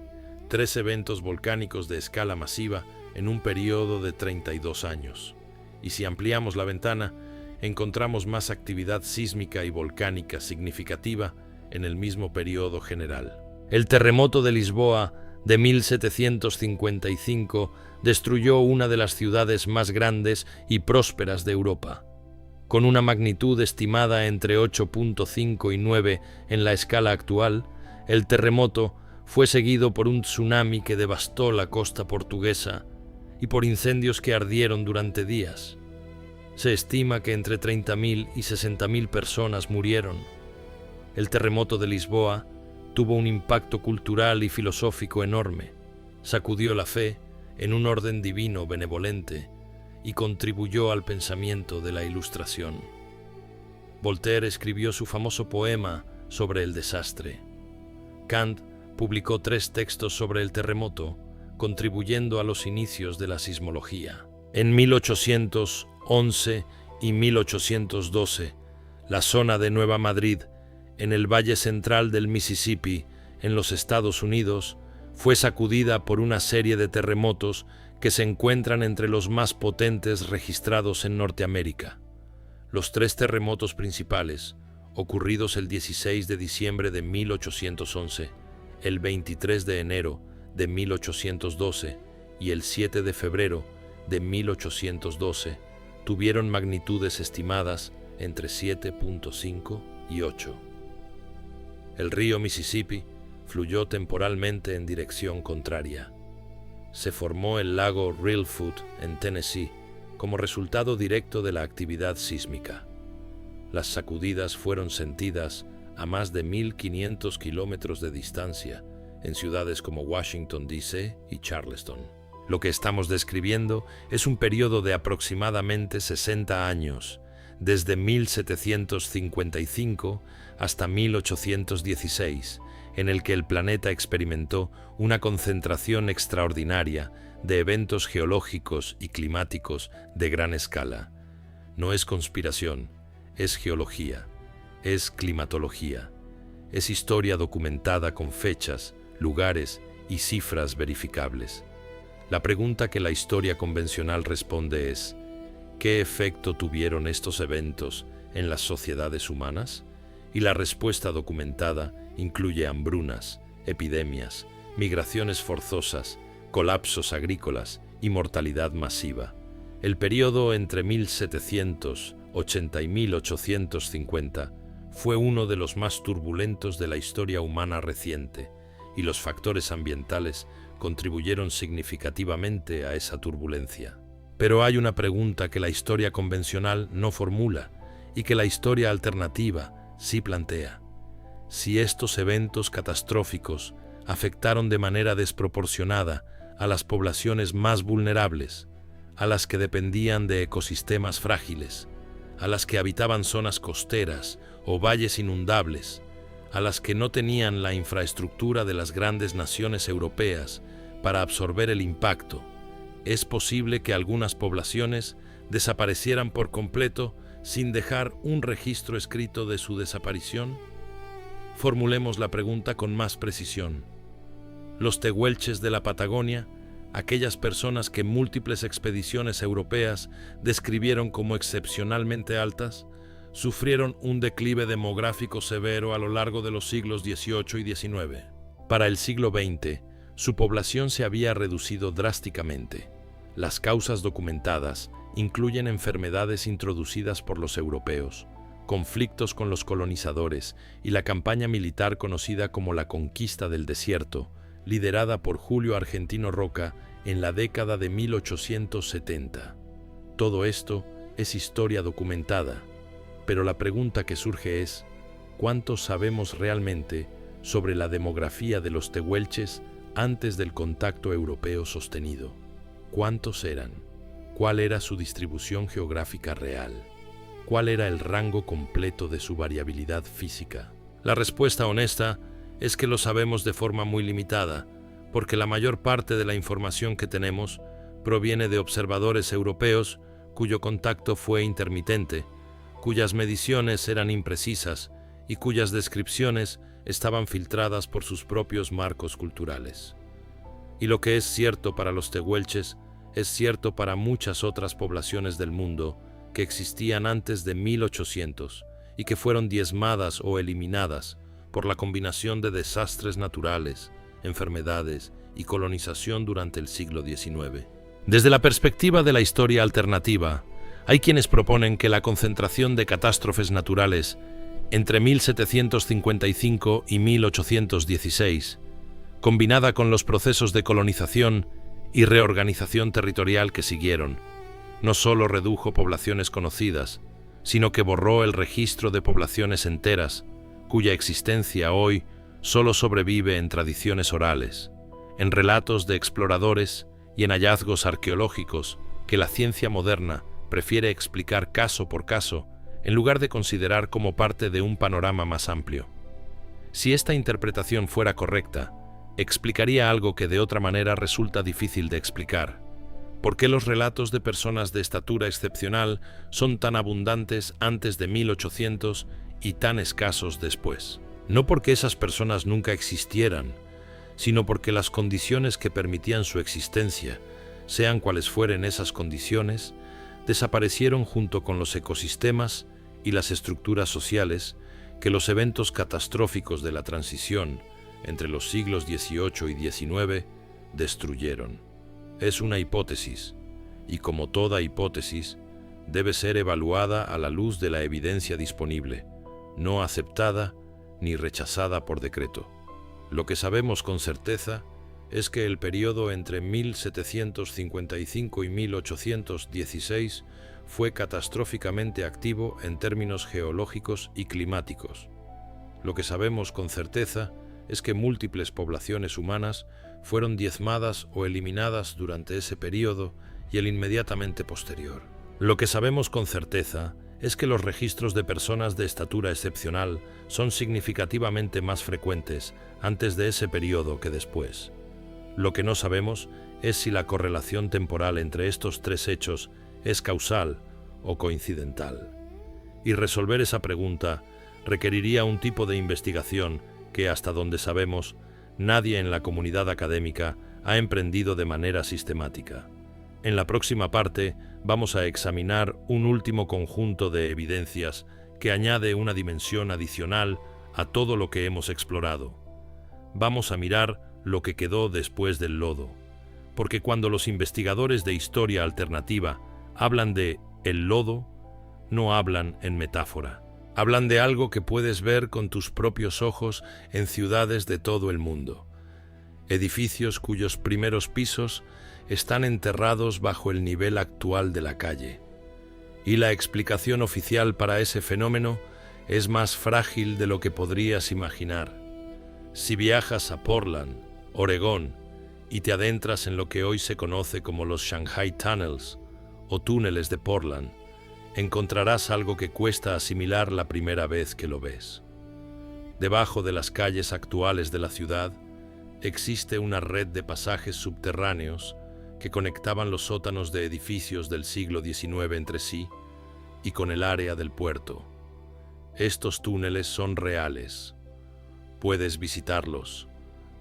3 eventos volcánicos de escala masiva en un periodo de 32 años. Y si ampliamos la ventana, encontramos más actividad sísmica y volcánica significativa en el mismo periodo general. El terremoto de Lisboa de 1755 destruyó una de las ciudades más grandes y prósperas de Europa. Con una magnitud estimada entre 8.5 y 9 en la escala actual, el terremoto fue seguido por un tsunami que devastó la costa portuguesa y por incendios que ardieron durante días. Se estima que entre 30.000 y 60.000 personas murieron. El terremoto de Lisboa tuvo un impacto cultural y filosófico enorme, sacudió la fe en un orden divino benevolente y contribuyó al pensamiento de la Ilustración. Voltaire escribió su famoso poema sobre el desastre. Kant publicó 3 textos sobre el terremoto, contribuyendo a los inicios de la sismología. En 1811 y 1812, la zona de Nueva Madrid, en el valle central del Mississippi, en los Estados Unidos, fue sacudida por una serie de terremotos que se encuentran entre los más potentes registrados en Norteamérica. Los tres terremotos principales, ocurridos el 16 de diciembre de 1811, el 23 de enero de 1812 y el 7 de febrero de 1812, tuvieron magnitudes estimadas entre 7.5 y 8. El río Mississippi fluyó temporalmente en dirección contraria. Se formó el lago Real Foot en Tennessee como resultado directo de la actividad sísmica. Las sacudidas fueron sentidas a más de 1.500 kilómetros de distancia en ciudades como Washington, D.C. y Charleston. Lo que estamos describiendo es un periodo de aproximadamente 60 años, desde 1755 hasta 1816, en el que el planeta experimentó una concentración extraordinaria de eventos geológicos y climáticos de gran escala. No es conspiración, es geología, es climatología, es historia documentada con fechas, lugares y cifras verificables. La pregunta que la historia convencional responde es: ¿qué efecto tuvieron estos eventos en las sociedades humanas? Y la respuesta documentada incluye hambrunas, epidemias, migraciones forzosas, colapsos agrícolas y mortalidad masiva. El periodo entre 1780 y 1850 fue uno de los más turbulentos de la historia humana reciente, y los factores ambientales contribuyeron significativamente a esa turbulencia. Pero hay una pregunta que la historia convencional no formula y que la historia alternativa sí plantea. Si estos eventos catastróficos afectaron de manera desproporcionada a las poblaciones más vulnerables, a las que dependían de ecosistemas frágiles, a las que habitaban zonas costeras o valles inundables, a las que no tenían la infraestructura de las grandes naciones europeas para absorber el impacto, ¿es posible que algunas poblaciones desaparecieran por completo sin dejar un registro escrito de su desaparición? Formulemos la pregunta con más precisión. Los tehuelches de la Patagonia, aquellas personas que múltiples expediciones europeas describieron como excepcionalmente altas, sufrieron un declive demográfico severo a lo largo de los siglos XVIII y XIX. Para el siglo XX, su población se había reducido drásticamente. Las causas documentadas incluyen enfermedades introducidas por los europeos, conflictos con los colonizadores y la campaña militar conocida como la Conquista del Desierto, liderada por Julio Argentino Roca en la década de 1870. Todo esto es historia documentada, pero la pregunta que surge es: ¿cuánto sabemos realmente sobre la demografía de los tehuelches antes del contacto europeo sostenido? ¿Cuántos eran? ¿Cuál era su distribución geográfica real? ¿Cuál era el rango completo de su variabilidad física? La respuesta honesta es que lo sabemos de forma muy limitada, porque la mayor parte de la información que tenemos proviene de observadores europeos cuyo contacto fue intermitente, cuyas mediciones eran imprecisas y cuyas descripciones estaban filtradas por sus propios marcos culturales. Y lo que es cierto para los tehuelches es cierto para muchas otras poblaciones del mundo que existían antes de 1800 y que fueron diezmadas o eliminadas por la combinación de desastres naturales, enfermedades y colonización durante el siglo XIX. Desde la perspectiva de la historia alternativa, hay quienes proponen que la concentración de catástrofes naturales entre 1755 y 1816, combinada con los procesos de colonización y reorganización territorial que siguieron, no solo redujo poblaciones conocidas, sino que borró el registro de poblaciones enteras, cuya existencia hoy solo sobrevive en tradiciones orales, en relatos de exploradores y en hallazgos arqueológicos que la ciencia moderna prefiere explicar caso por caso en lugar de considerar como parte de un panorama más amplio. Si esta interpretación fuera correcta, explicaría algo que de otra manera resulta difícil de explicar. ¿Por qué los relatos de personas de estatura excepcional son tan abundantes antes de 1800 y tan escasos después? No porque esas personas nunca existieran, sino porque las condiciones que permitían su existencia, sean cuales fueren esas condiciones, desaparecieron junto con los ecosistemas y las estructuras sociales que los eventos catastróficos de la transición entre los siglos XVIII y XIX destruyeron. Es una hipótesis, y como toda hipótesis, debe ser evaluada a la luz de la evidencia disponible, no aceptada ni rechazada por decreto. Lo que sabemos con certeza es que el periodo entre 1755 y 1816 fue catastróficamente activo en términos geológicos y climáticos. Lo que sabemos con certeza es que múltiples poblaciones humanas fueron diezmadas o eliminadas durante ese periodo y el inmediatamente posterior. Lo que sabemos con certeza es que los registros de personas de estatura excepcional son significativamente más frecuentes antes de ese periodo que después. Lo que no sabemos es si la correlación temporal entre estos tres hechos es causal o coincidental. Y resolver esa pregunta requeriría un tipo de investigación que, hasta donde sabemos, nadie en la comunidad académica ha emprendido de manera sistemática. En la próxima parte vamos a examinar un último conjunto de evidencias que añade una dimensión adicional a todo lo que hemos explorado. Vamos a mirar lo que quedó después del lodo, porque cuando los investigadores de historia alternativa hablan de el lodo, no hablan en metáfora. Hablan de algo que puedes ver con tus propios ojos en ciudades de todo el mundo. Edificios cuyos primeros pisos están enterrados bajo el nivel actual de la calle. Y la explicación oficial para ese fenómeno es más frágil de lo que podrías imaginar. Si viajas a Portland, Oregón, y te adentras en lo que hoy se conoce como los Shanghai Tunnels o túneles de Portland, encontrarás algo que cuesta asimilar la primera vez que lo ves. Debajo de las calles actuales de la ciudad existe una red de pasajes subterráneos que conectaban los sótanos de edificios del siglo XIX entre sí y con el área del puerto. Estos túneles son reales. Puedes visitarlos.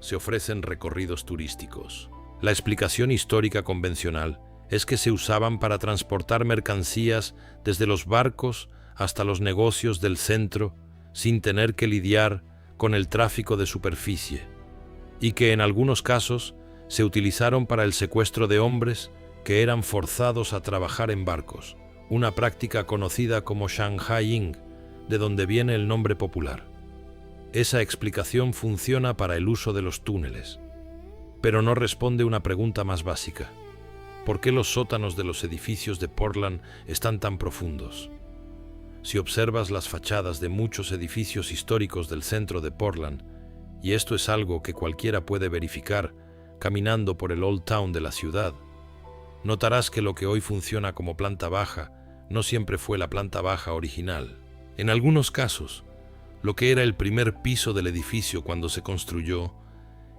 Se ofrecen recorridos turísticos. La explicación histórica convencional es que se usaban para transportar mercancías desde los barcos hasta los negocios del centro sin tener que lidiar con el tráfico de superficie, y que en algunos casos se utilizaron para el secuestro de hombres que eran forzados a trabajar en barcos, una práctica conocida como Shanghaiing, de donde viene el nombre popular. Esa explicación funciona para el uso de los túneles, pero no responde una pregunta más básica. ¿Por qué los sótanos de los edificios de Portland están tan profundos? Si observas las fachadas de muchos edificios históricos del centro de Portland, y esto es algo que cualquiera puede verificar caminando por el Old Town de la ciudad, notarás que lo que hoy funciona como planta baja no siempre fue la planta baja original. En algunos casos, lo que era el primer piso del edificio cuando se construyó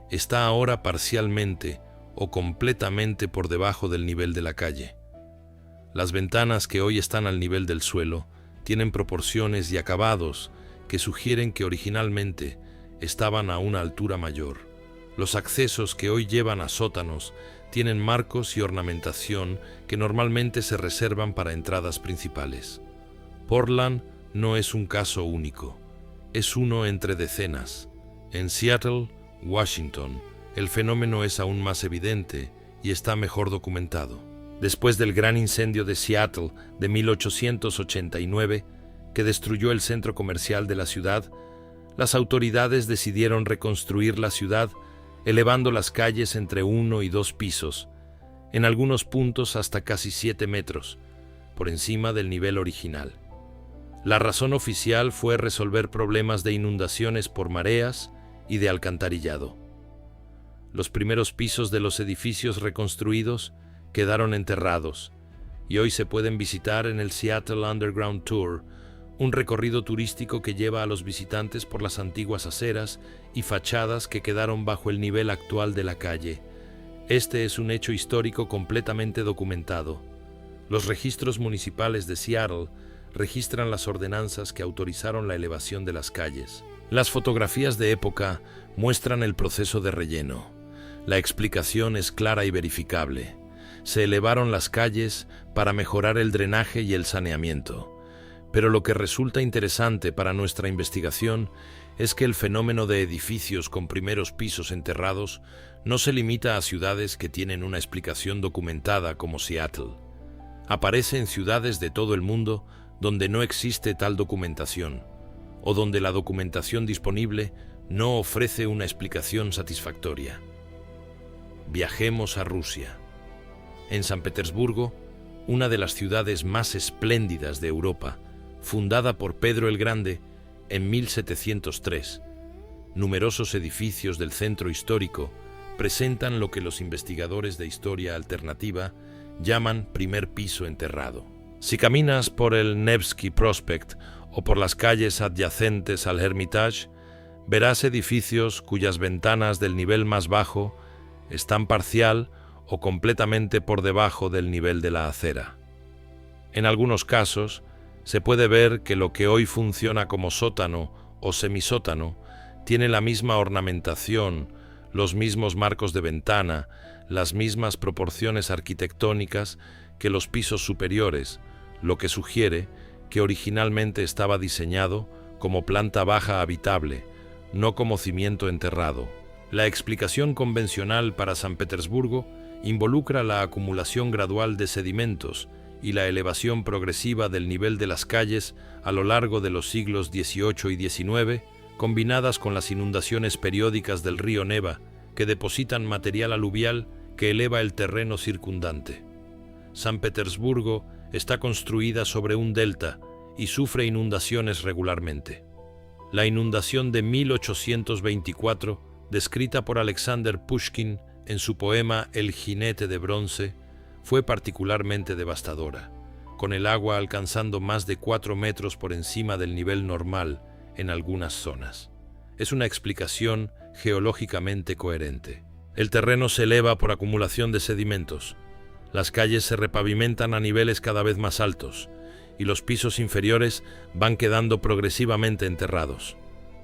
está ahora parcialmente o completamente por debajo del nivel de la calle. Las ventanas que hoy están al nivel del suelo tienen proporciones y acabados que sugieren que originalmente estaban a una altura mayor. Los accesos que hoy llevan a sótanos tienen marcos y ornamentación que normalmente se reservan para entradas principales. Portland no es un caso único, es uno entre decenas. En Seattle, Washington, el fenómeno es aún más evidente y está mejor documentado. Después del gran incendio de Seattle de 1889, que destruyó el centro comercial de la ciudad, las autoridades decidieron reconstruir la ciudad, elevando las calles entre 1 y 2 pisos, en algunos puntos hasta casi 7 metros, por encima del nivel original. La razón oficial fue resolver problemas de inundaciones por mareas y de alcantarillado. Los primeros pisos de los edificios reconstruidos quedaron enterrados y hoy se pueden visitar en el Seattle Underground Tour, un recorrido turístico que lleva a los visitantes por las antiguas aceras y fachadas que quedaron bajo el nivel actual de la calle. Este es un hecho histórico completamente documentado. Los registros municipales de Seattle registran las ordenanzas que autorizaron la elevación de las calles. Las fotografías de época muestran el proceso de relleno. La explicación es clara y verificable. Se elevaron las calles para mejorar el drenaje y el saneamiento. Pero lo que resulta interesante para nuestra investigación es que el fenómeno de edificios con primeros pisos enterrados no se limita a ciudades que tienen una explicación documentada como Seattle. Aparece en ciudades de todo el mundo donde no existe tal documentación, o donde la documentación disponible no ofrece una explicación satisfactoria. Viajemos a Rusia. En San Petersburgo, una de las ciudades más espléndidas de Europa, fundada por Pedro el Grande en 1703, numerosos edificios del centro histórico presentan lo que los investigadores de historia alternativa llaman primer piso enterrado. Si caminas por el Nevsky Prospect o por las calles adyacentes al Hermitage, verás edificios cuyas ventanas del nivel más bajo están parcial o completamente por debajo del nivel de la acera. En algunos casos, se puede ver que lo que hoy funciona como sótano o semisótano tiene la misma ornamentación, los mismos marcos de ventana, las mismas proporciones arquitectónicas que los pisos superiores, lo que sugiere que originalmente estaba diseñado como planta baja habitable, no como cimiento enterrado. La explicación convencional para San Petersburgo involucra la acumulación gradual de sedimentos y la elevación progresiva del nivel de las calles a lo largo de los siglos XVIII y XIX, combinadas con las inundaciones periódicas del río Neva, que depositan material aluvial que eleva el terreno circundante. San Petersburgo está construida sobre un delta y sufre inundaciones regularmente. La inundación de 1824, descrita por Alexander Pushkin en su poema El jinete de bronce, fue particularmente devastadora, con el agua alcanzando más de 4 metros por encima del nivel normal en algunas zonas. Es una explicación geológicamente coherente. El terreno se eleva por acumulación de sedimentos. Las calles se repavimentan a niveles cada vez más altos y los pisos inferiores van quedando progresivamente enterrados.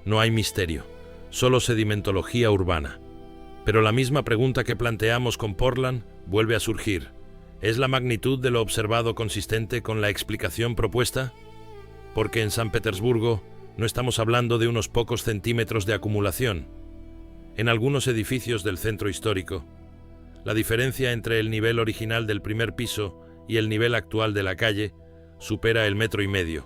No hay misterio, solo sedimentología urbana. Pero la misma pregunta que planteamos con Portland vuelve a surgir. ¿Es la magnitud de lo observado consistente con la explicación propuesta? Porque en San Petersburgo no estamos hablando de unos pocos centímetros de acumulación. En algunos edificios del centro histórico, la diferencia entre el nivel original del primer piso y el nivel actual de la calle supera el 1,5 metros,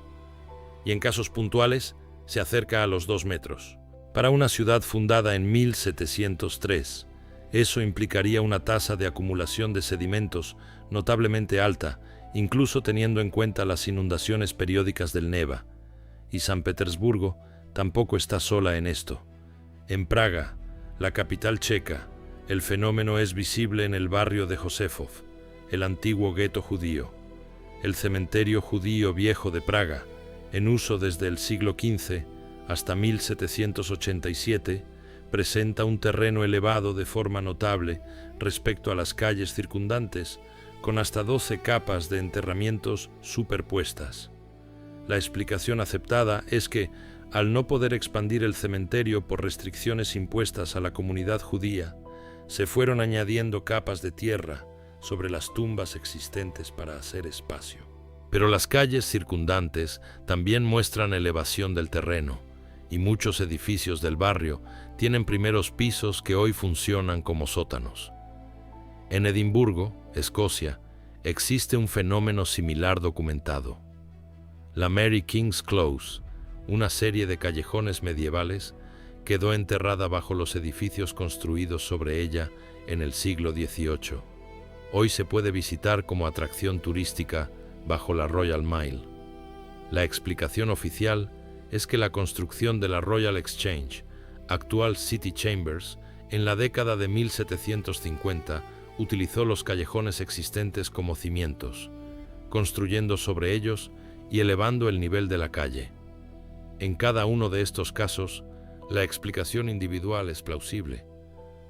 y en casos puntuales se acerca a los 2 metros. Para una ciudad fundada en 1703, eso implicaría una tasa de acumulación de sedimentos notablemente alta, incluso teniendo en cuenta las inundaciones periódicas del Neva. Y San Petersburgo tampoco está sola en esto. En Praga, la capital checa, el fenómeno es visible en el barrio de Josefov, el antiguo gueto judío. El cementerio judío viejo de Praga, en uso desde el siglo XV hasta 1787, presenta un terreno elevado de forma notable respecto a las calles circundantes, con hasta 12 capas de enterramientos superpuestas. La explicación aceptada es que, al no poder expandir el cementerio por restricciones impuestas a la comunidad judía, se fueron añadiendo capas de tierra sobre las tumbas existentes para hacer espacio. Pero las calles circundantes también muestran elevación del terreno, y muchos edificios del barrio tienen primeros pisos que hoy funcionan como sótanos. En Edimburgo, Escocia, existe un fenómeno similar documentado. La Mary King's Close, una serie de callejones medievales, quedó enterrada bajo los edificios construidos sobre ella en el siglo XVIII. Hoy se puede visitar como atracción turística bajo la Royal Mile. La explicación oficial es que la construcción de la Royal Exchange, actual City Chambers, en la década de 1750 utilizó los callejones existentes como cimientos, construyendo sobre ellos y elevando el nivel de la calle. En cada uno de estos casos, la explicación individual es plausible.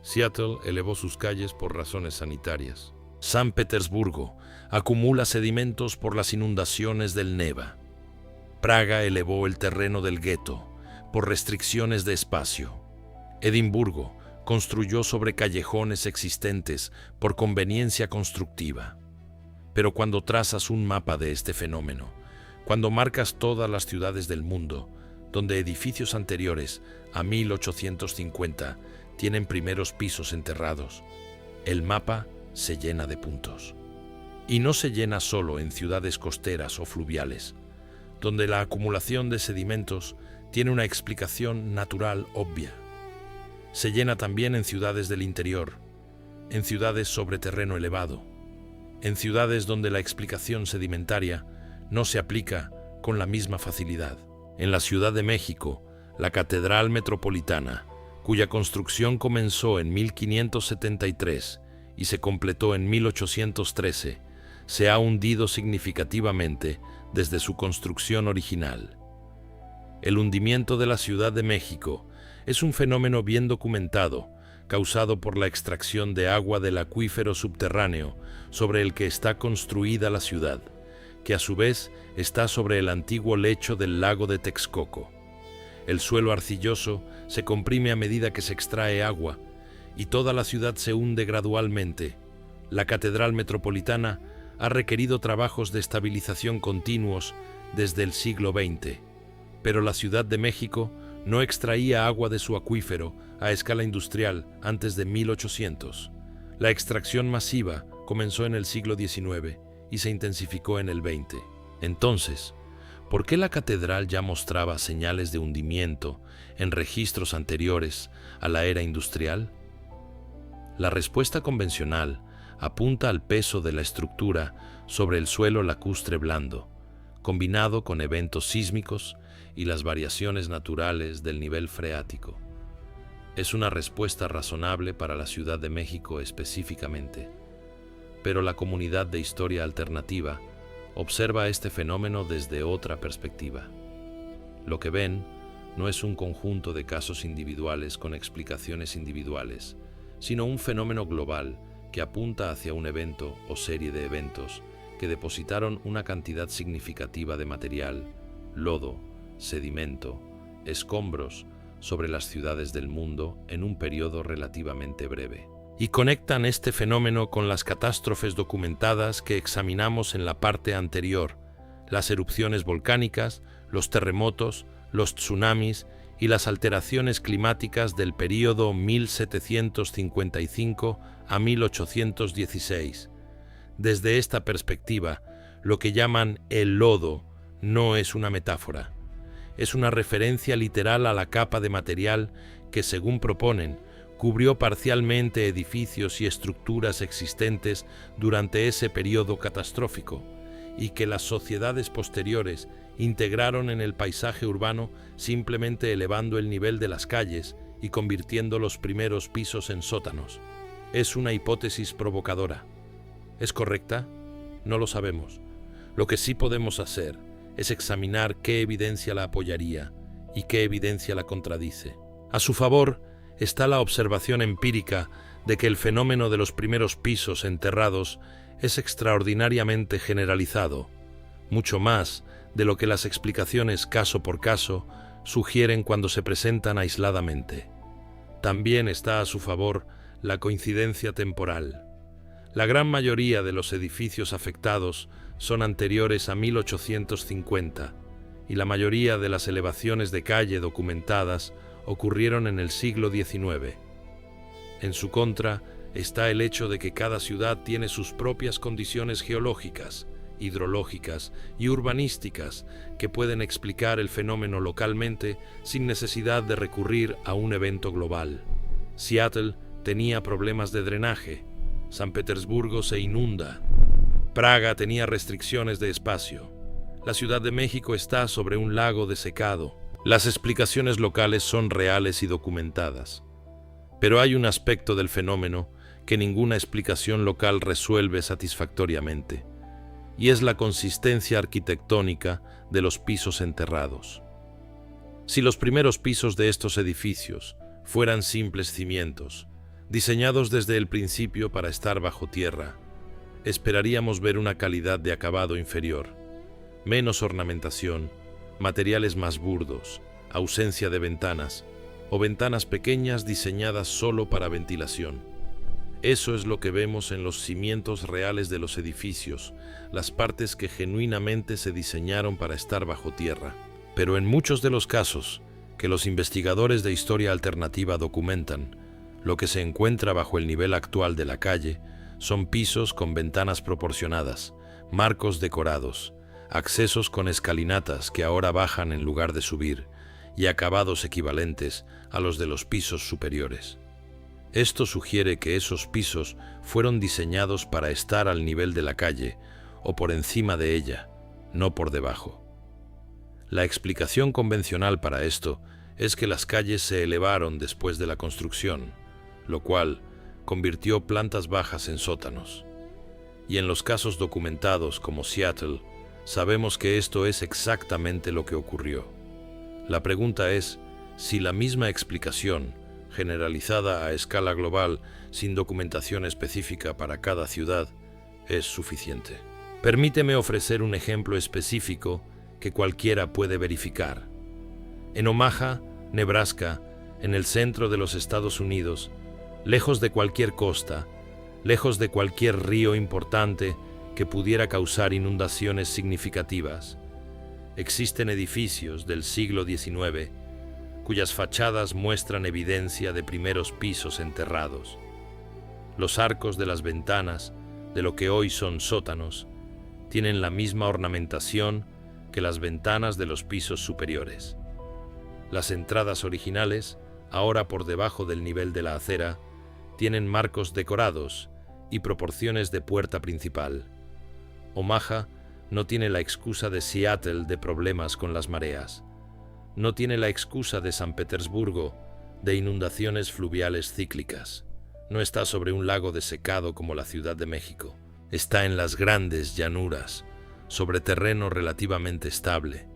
Seattle elevó sus calles por razones sanitarias. San Petersburgo acumula sedimentos por las inundaciones del Neva. Praga elevó el terreno del gueto por restricciones de espacio. Edimburgo construyó sobre callejones existentes por conveniencia constructiva. Pero cuando trazas un mapa de este fenómeno, cuando marcas todas las ciudades del mundo, donde edificios anteriores a 1850 tienen primeros pisos enterrados, el mapa se llena de puntos. Y no se llena solo en ciudades costeras o fluviales, donde la acumulación de sedimentos tiene una explicación natural obvia. Se llena también en ciudades del interior, en ciudades sobre terreno elevado, en ciudades donde la explicación sedimentaria no se aplica con la misma facilidad. En la Ciudad de México, la Catedral Metropolitana, cuya construcción comenzó en 1573 y se completó en 1813, se ha hundido significativamente desde su construcción original. El hundimiento de la Ciudad de México es un fenómeno bien documentado, causado por la extracción de agua del acuífero subterráneo sobre el que está construida la ciudad, que a su vez está sobre el antiguo lecho del lago de Texcoco. El suelo arcilloso se comprime a medida que se extrae agua y toda la ciudad se hunde gradualmente. La Catedral Metropolitana ha requerido trabajos de estabilización continuos desde el siglo XX, pero la Ciudad de México no extraía agua de su acuífero a escala industrial antes de 1800. La extracción masiva comenzó en el siglo XIX y se intensificó en el XX. Entonces, ¿por qué la catedral ya mostraba señales de hundimiento en registros anteriores a la era industrial? La respuesta convencional apunta al peso de la estructura sobre el suelo lacustre blando, combinado con eventos sísmicos y las variaciones naturales del nivel freático. Es una respuesta razonable para la Ciudad de México específicamente, pero la comunidad de historia alternativa observa este fenómeno desde otra perspectiva. Lo que ven no es un conjunto de casos individuales con explicaciones individuales, sino un fenómeno global que apunta hacia un evento o serie de eventos que depositaron una cantidad significativa de material, lodo, sedimento, escombros sobre las ciudades del mundo en un periodo relativamente breve. Y conectan este fenómeno con las catástrofes documentadas que examinamos en la parte anterior, las erupciones volcánicas, los terremotos, los tsunamis y las alteraciones climáticas del período 1755 a 1816. Desde esta perspectiva, lo que llaman el lodo no es una metáfora. Es una referencia literal a la capa de material que, según proponen, cubrió parcialmente edificios y estructuras existentes durante ese periodo catastrófico y que las sociedades posteriores integraron en el paisaje urbano simplemente elevando el nivel de las calles y convirtiendo los primeros pisos en sótanos. Es una hipótesis provocadora. ¿Es correcta? No lo sabemos. Lo que sí podemos hacer es examinar qué evidencia la apoyaría y qué evidencia la contradice. A su favor está la observación empírica de que el fenómeno de los primeros pisos enterrados es extraordinariamente generalizado, mucho más de lo que las explicaciones caso por caso sugieren cuando se presentan aisladamente. También está a su favor la coincidencia temporal. La gran mayoría de los edificios afectados son anteriores a 1850 y la mayoría de las elevaciones de calle documentadas ocurrieron en el siglo XIX. En su contra está el hecho de que cada ciudad tiene sus propias condiciones geológicas, hidrológicas y urbanísticas que pueden explicar el fenómeno localmente sin necesidad de recurrir a un evento global. Seattle tenía problemas de drenaje, San Petersburgo se inunda, Praga tenía restricciones de espacio, la Ciudad de México está sobre un lago desecado. Las explicaciones locales son reales y documentadas, pero hay un aspecto del fenómeno que ninguna explicación local resuelve satisfactoriamente, y es la consistencia arquitectónica de los pisos enterrados. Si los primeros pisos de estos edificios fueran simples cimientos, diseñados desde el principio para estar bajo tierra, esperaríamos ver una calidad de acabado inferior, menos ornamentación, materiales más burdos, ausencia de ventanas o ventanas pequeñas diseñadas solo para ventilación. Eso es lo que vemos en los cimientos reales de los edificios, las partes que genuinamente se diseñaron para estar bajo tierra. Pero en muchos de los casos que los investigadores de historia alternativa documentan, lo que se encuentra bajo el nivel actual de la calle son pisos con ventanas proporcionadas, marcos decorados, accesos con escalinatas que ahora bajan en lugar de subir, y acabados equivalentes a los de los pisos superiores. Esto sugiere que esos pisos fueron diseñados para estar al nivel de la calle o por encima de ella, no por debajo. La explicación convencional para esto es que las calles se elevaron después de la construcción, lo cual convirtió plantas bajas en sótanos. Y en los casos documentados como Seattle, sabemos que esto es exactamente lo que ocurrió. La pregunta es si la misma explicación, generalizada a escala global sin documentación específica para cada ciudad, es suficiente. Permíteme ofrecer un ejemplo específico que cualquiera puede verificar. En Omaha, Nebraska, en el centro de los Estados Unidos, lejos de cualquier costa, lejos de cualquier río importante que pudiera causar inundaciones significativas, existen edificios del siglo XIX cuyas fachadas muestran evidencia de primeros pisos enterrados. Los arcos de las ventanas, de lo que hoy son sótanos, tienen la misma ornamentación que las ventanas de los pisos superiores. Las entradas originales, ahora por debajo del nivel de la acera, tienen marcos decorados y proporciones de puerta principal. Omaha no tiene la excusa de Seattle de problemas con las mareas. No tiene la excusa de San Petersburgo de inundaciones fluviales cíclicas. No está sobre un lago desecado como la Ciudad de México. Está en las grandes llanuras, sobre terreno relativamente estable.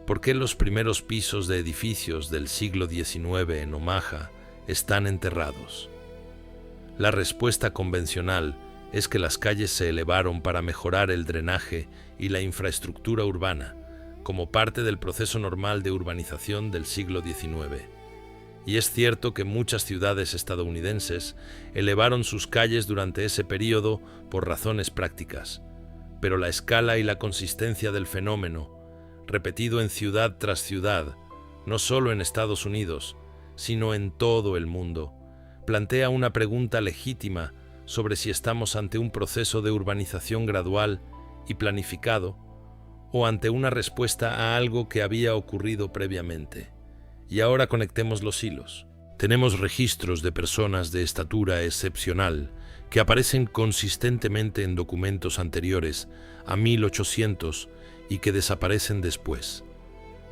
¿Por qué los primeros pisos de edificios del siglo XIX en Omaha están enterrados? La respuesta convencional es que las calles se elevaron para mejorar el drenaje y la infraestructura urbana, como parte del proceso normal de urbanización del siglo XIX. Y es cierto que muchas ciudades estadounidenses elevaron sus calles durante ese período por razones prácticas, pero la escala y la consistencia del fenómeno, repetido en ciudad tras ciudad, no solo en Estados Unidos, sino en todo el mundo, plantea una pregunta legítima sobre si estamos ante un proceso de urbanización gradual y planificado, o ante una respuesta a algo que había ocurrido previamente. Y ahora conectemos los hilos. Tenemos registros de personas de estatura excepcional que aparecen consistentemente en documentos anteriores a 1800 y que desaparecen después.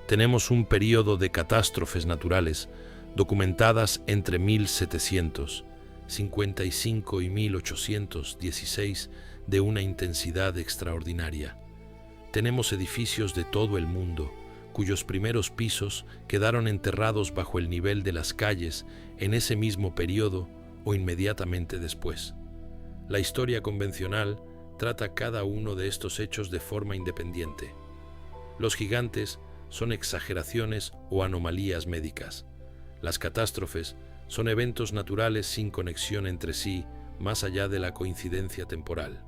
Tenemos un período de catástrofes naturales documentadas entre 1755 y 1816 de una intensidad extraordinaria. Tenemos edificios de todo el mundo cuyos primeros pisos quedaron enterrados bajo el nivel de las calles en ese mismo periodo o inmediatamente después. La historia convencional trata cada uno de estos hechos de forma independiente. Los gigantes son exageraciones o anomalías médicas. Las catástrofes son eventos naturales sin conexión entre sí, más allá de la coincidencia temporal.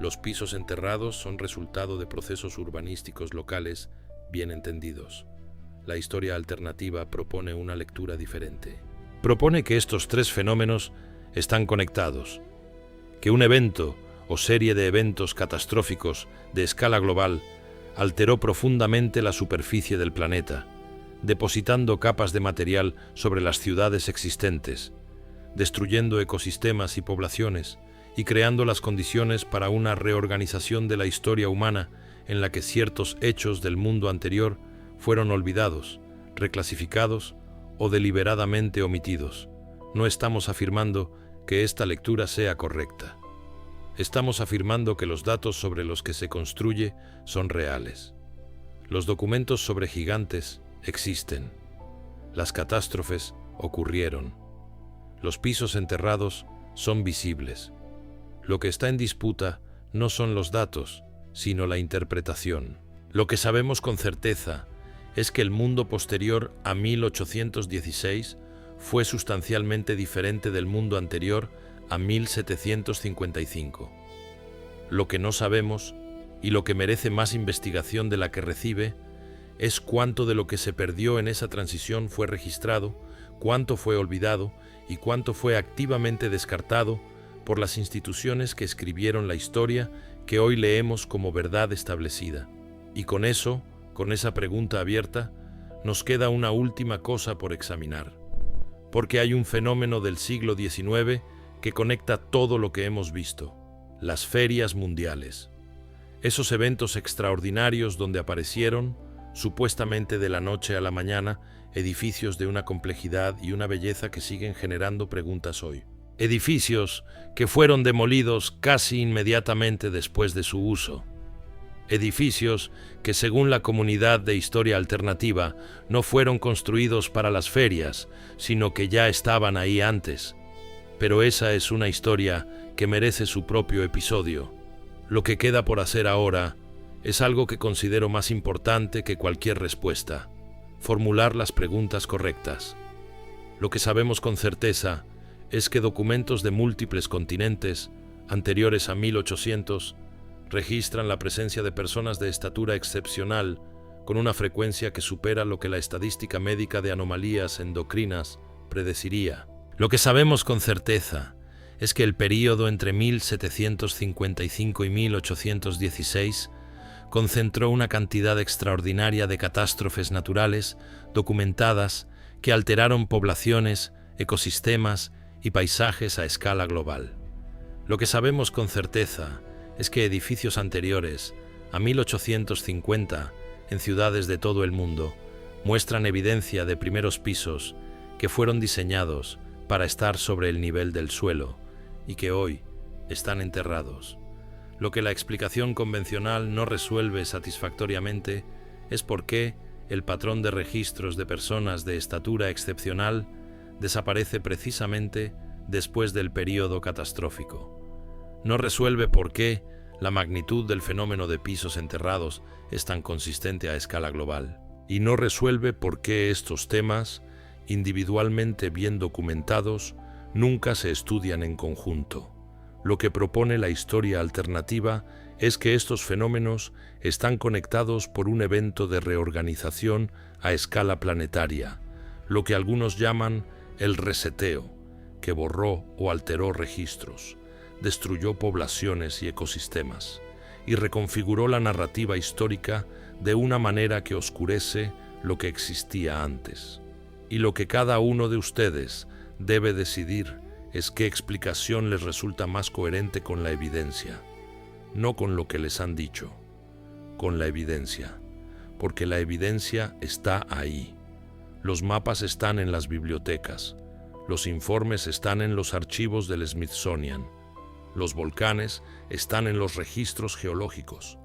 Los pisos enterrados son resultado de procesos urbanísticos locales bien entendidos. La historia alternativa propone una lectura diferente. Propone que estos tres fenómenos están conectados, que un evento o serie de eventos catastróficos de escala global alteró profundamente la superficie del planeta, depositando capas de material sobre las ciudades existentes, destruyendo ecosistemas y poblaciones, y creando las condiciones para una reorganización de la historia humana en la que ciertos hechos del mundo anterior fueron olvidados, reclasificados o deliberadamente omitidos. No estamos afirmando que esta lectura sea correcta. Estamos afirmando que los datos sobre los que se construye son reales. Los documentos sobre gigantes existen. Las catástrofes ocurrieron. Los pisos enterrados son visibles. Lo que está en disputa no son los datos, sino la interpretación. Lo que sabemos con certeza es que el mundo posterior a 1816 fue sustancialmente diferente del mundo anterior a 1755. Lo que no sabemos, y lo que merece más investigación de la que recibe, es cuánto de lo que se perdió en esa transición fue registrado, cuánto fue olvidado y cuánto fue activamente descartado por las instituciones que escribieron la historia que hoy leemos como verdad establecida. Y con eso, con esa pregunta abierta, nos queda una última cosa por examinar. Porque hay un fenómeno del siglo XIX que conecta todo lo que hemos visto: las ferias mundiales. Esos eventos extraordinarios donde aparecieron, supuestamente de la noche a la mañana, edificios de una complejidad y una belleza que siguen generando preguntas hoy. Edificios que fueron demolidos casi inmediatamente después de su uso. Edificios que, según la comunidad de historia alternativa, no fueron construidos para las ferias, sino que ya estaban ahí antes. Pero esa es una historia que merece su propio episodio. Lo que queda por hacer ahora es algo que considero más importante que cualquier respuesta: formular las preguntas correctas. Lo que sabemos con certeza es que documentos de múltiples continentes, anteriores a 1800, registran la presencia de personas de estatura excepcional con una frecuencia que supera lo que la estadística médica de anomalías endocrinas predeciría. Lo que sabemos con certeza es que el período entre 1755 y 1816 concentró una cantidad extraordinaria de catástrofes naturales documentadas que alteraron poblaciones, ecosistemas y paisajes a escala global. Lo que sabemos con certeza es que edificios anteriores a 1850 en ciudades de todo el mundo muestran evidencia de primeros pisos que fueron diseñados para estar sobre el nivel del suelo y que hoy están enterrados. Lo que la explicación convencional no resuelve satisfactoriamente es por qué el patrón de registros de personas de estatura excepcional desaparece precisamente después del período catastrófico. No resuelve por qué la magnitud del fenómeno de pisos enterrados es tan consistente a escala global. Y no resuelve por qué estos temas, individualmente bien documentados, nunca se estudian en conjunto. Lo que propone la historia alternativa es que estos fenómenos están conectados por un evento de reorganización a escala planetaria, lo que algunos llaman el reseteo, que borró o alteró registros, destruyó poblaciones y ecosistemas, y reconfiguró la narrativa histórica de una manera que oscurece lo que existía antes. Y lo que cada uno de ustedes debe decidir es qué explicación les resulta más coherente con la evidencia, no con lo que les han dicho, con la evidencia, porque la evidencia está ahí. Los mapas están en las bibliotecas, los informes están en los archivos del Smithsonian, los volcanes están en los registros geológicos,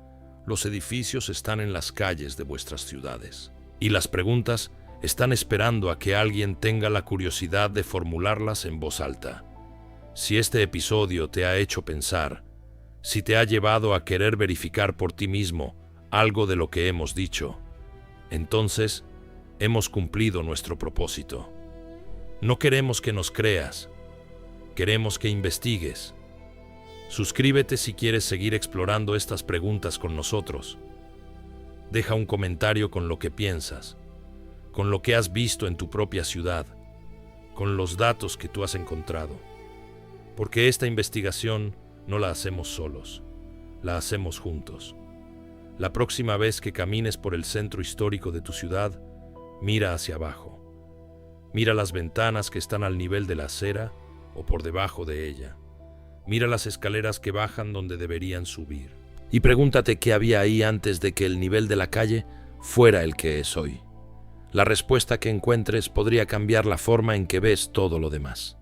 los edificios están en las calles de vuestras ciudades, y las preguntas están esperando a que alguien tenga la curiosidad de formularlas en voz alta. Si este episodio te ha hecho pensar, si te ha llevado a querer verificar por ti mismo algo de lo que hemos dicho, entonces hemos cumplido nuestro propósito. No queremos que nos creas, queremos que investigues. Suscríbete si quieres seguir explorando estas preguntas con nosotros. Deja un comentario con lo que piensas, con lo que has visto en tu propia ciudad, con los datos que tú has encontrado. Porque esta investigación no la hacemos solos, la hacemos juntos. La próxima vez que camines por el centro histórico de tu ciudad, mira hacia abajo. Mira las ventanas que están al nivel de la acera o por debajo de ella. Mira las escaleras que bajan donde deberían subir. Y pregúntate qué había ahí antes de que el nivel de la calle fuera el que es hoy. La respuesta que encuentres podría cambiar la forma en que ves todo lo demás.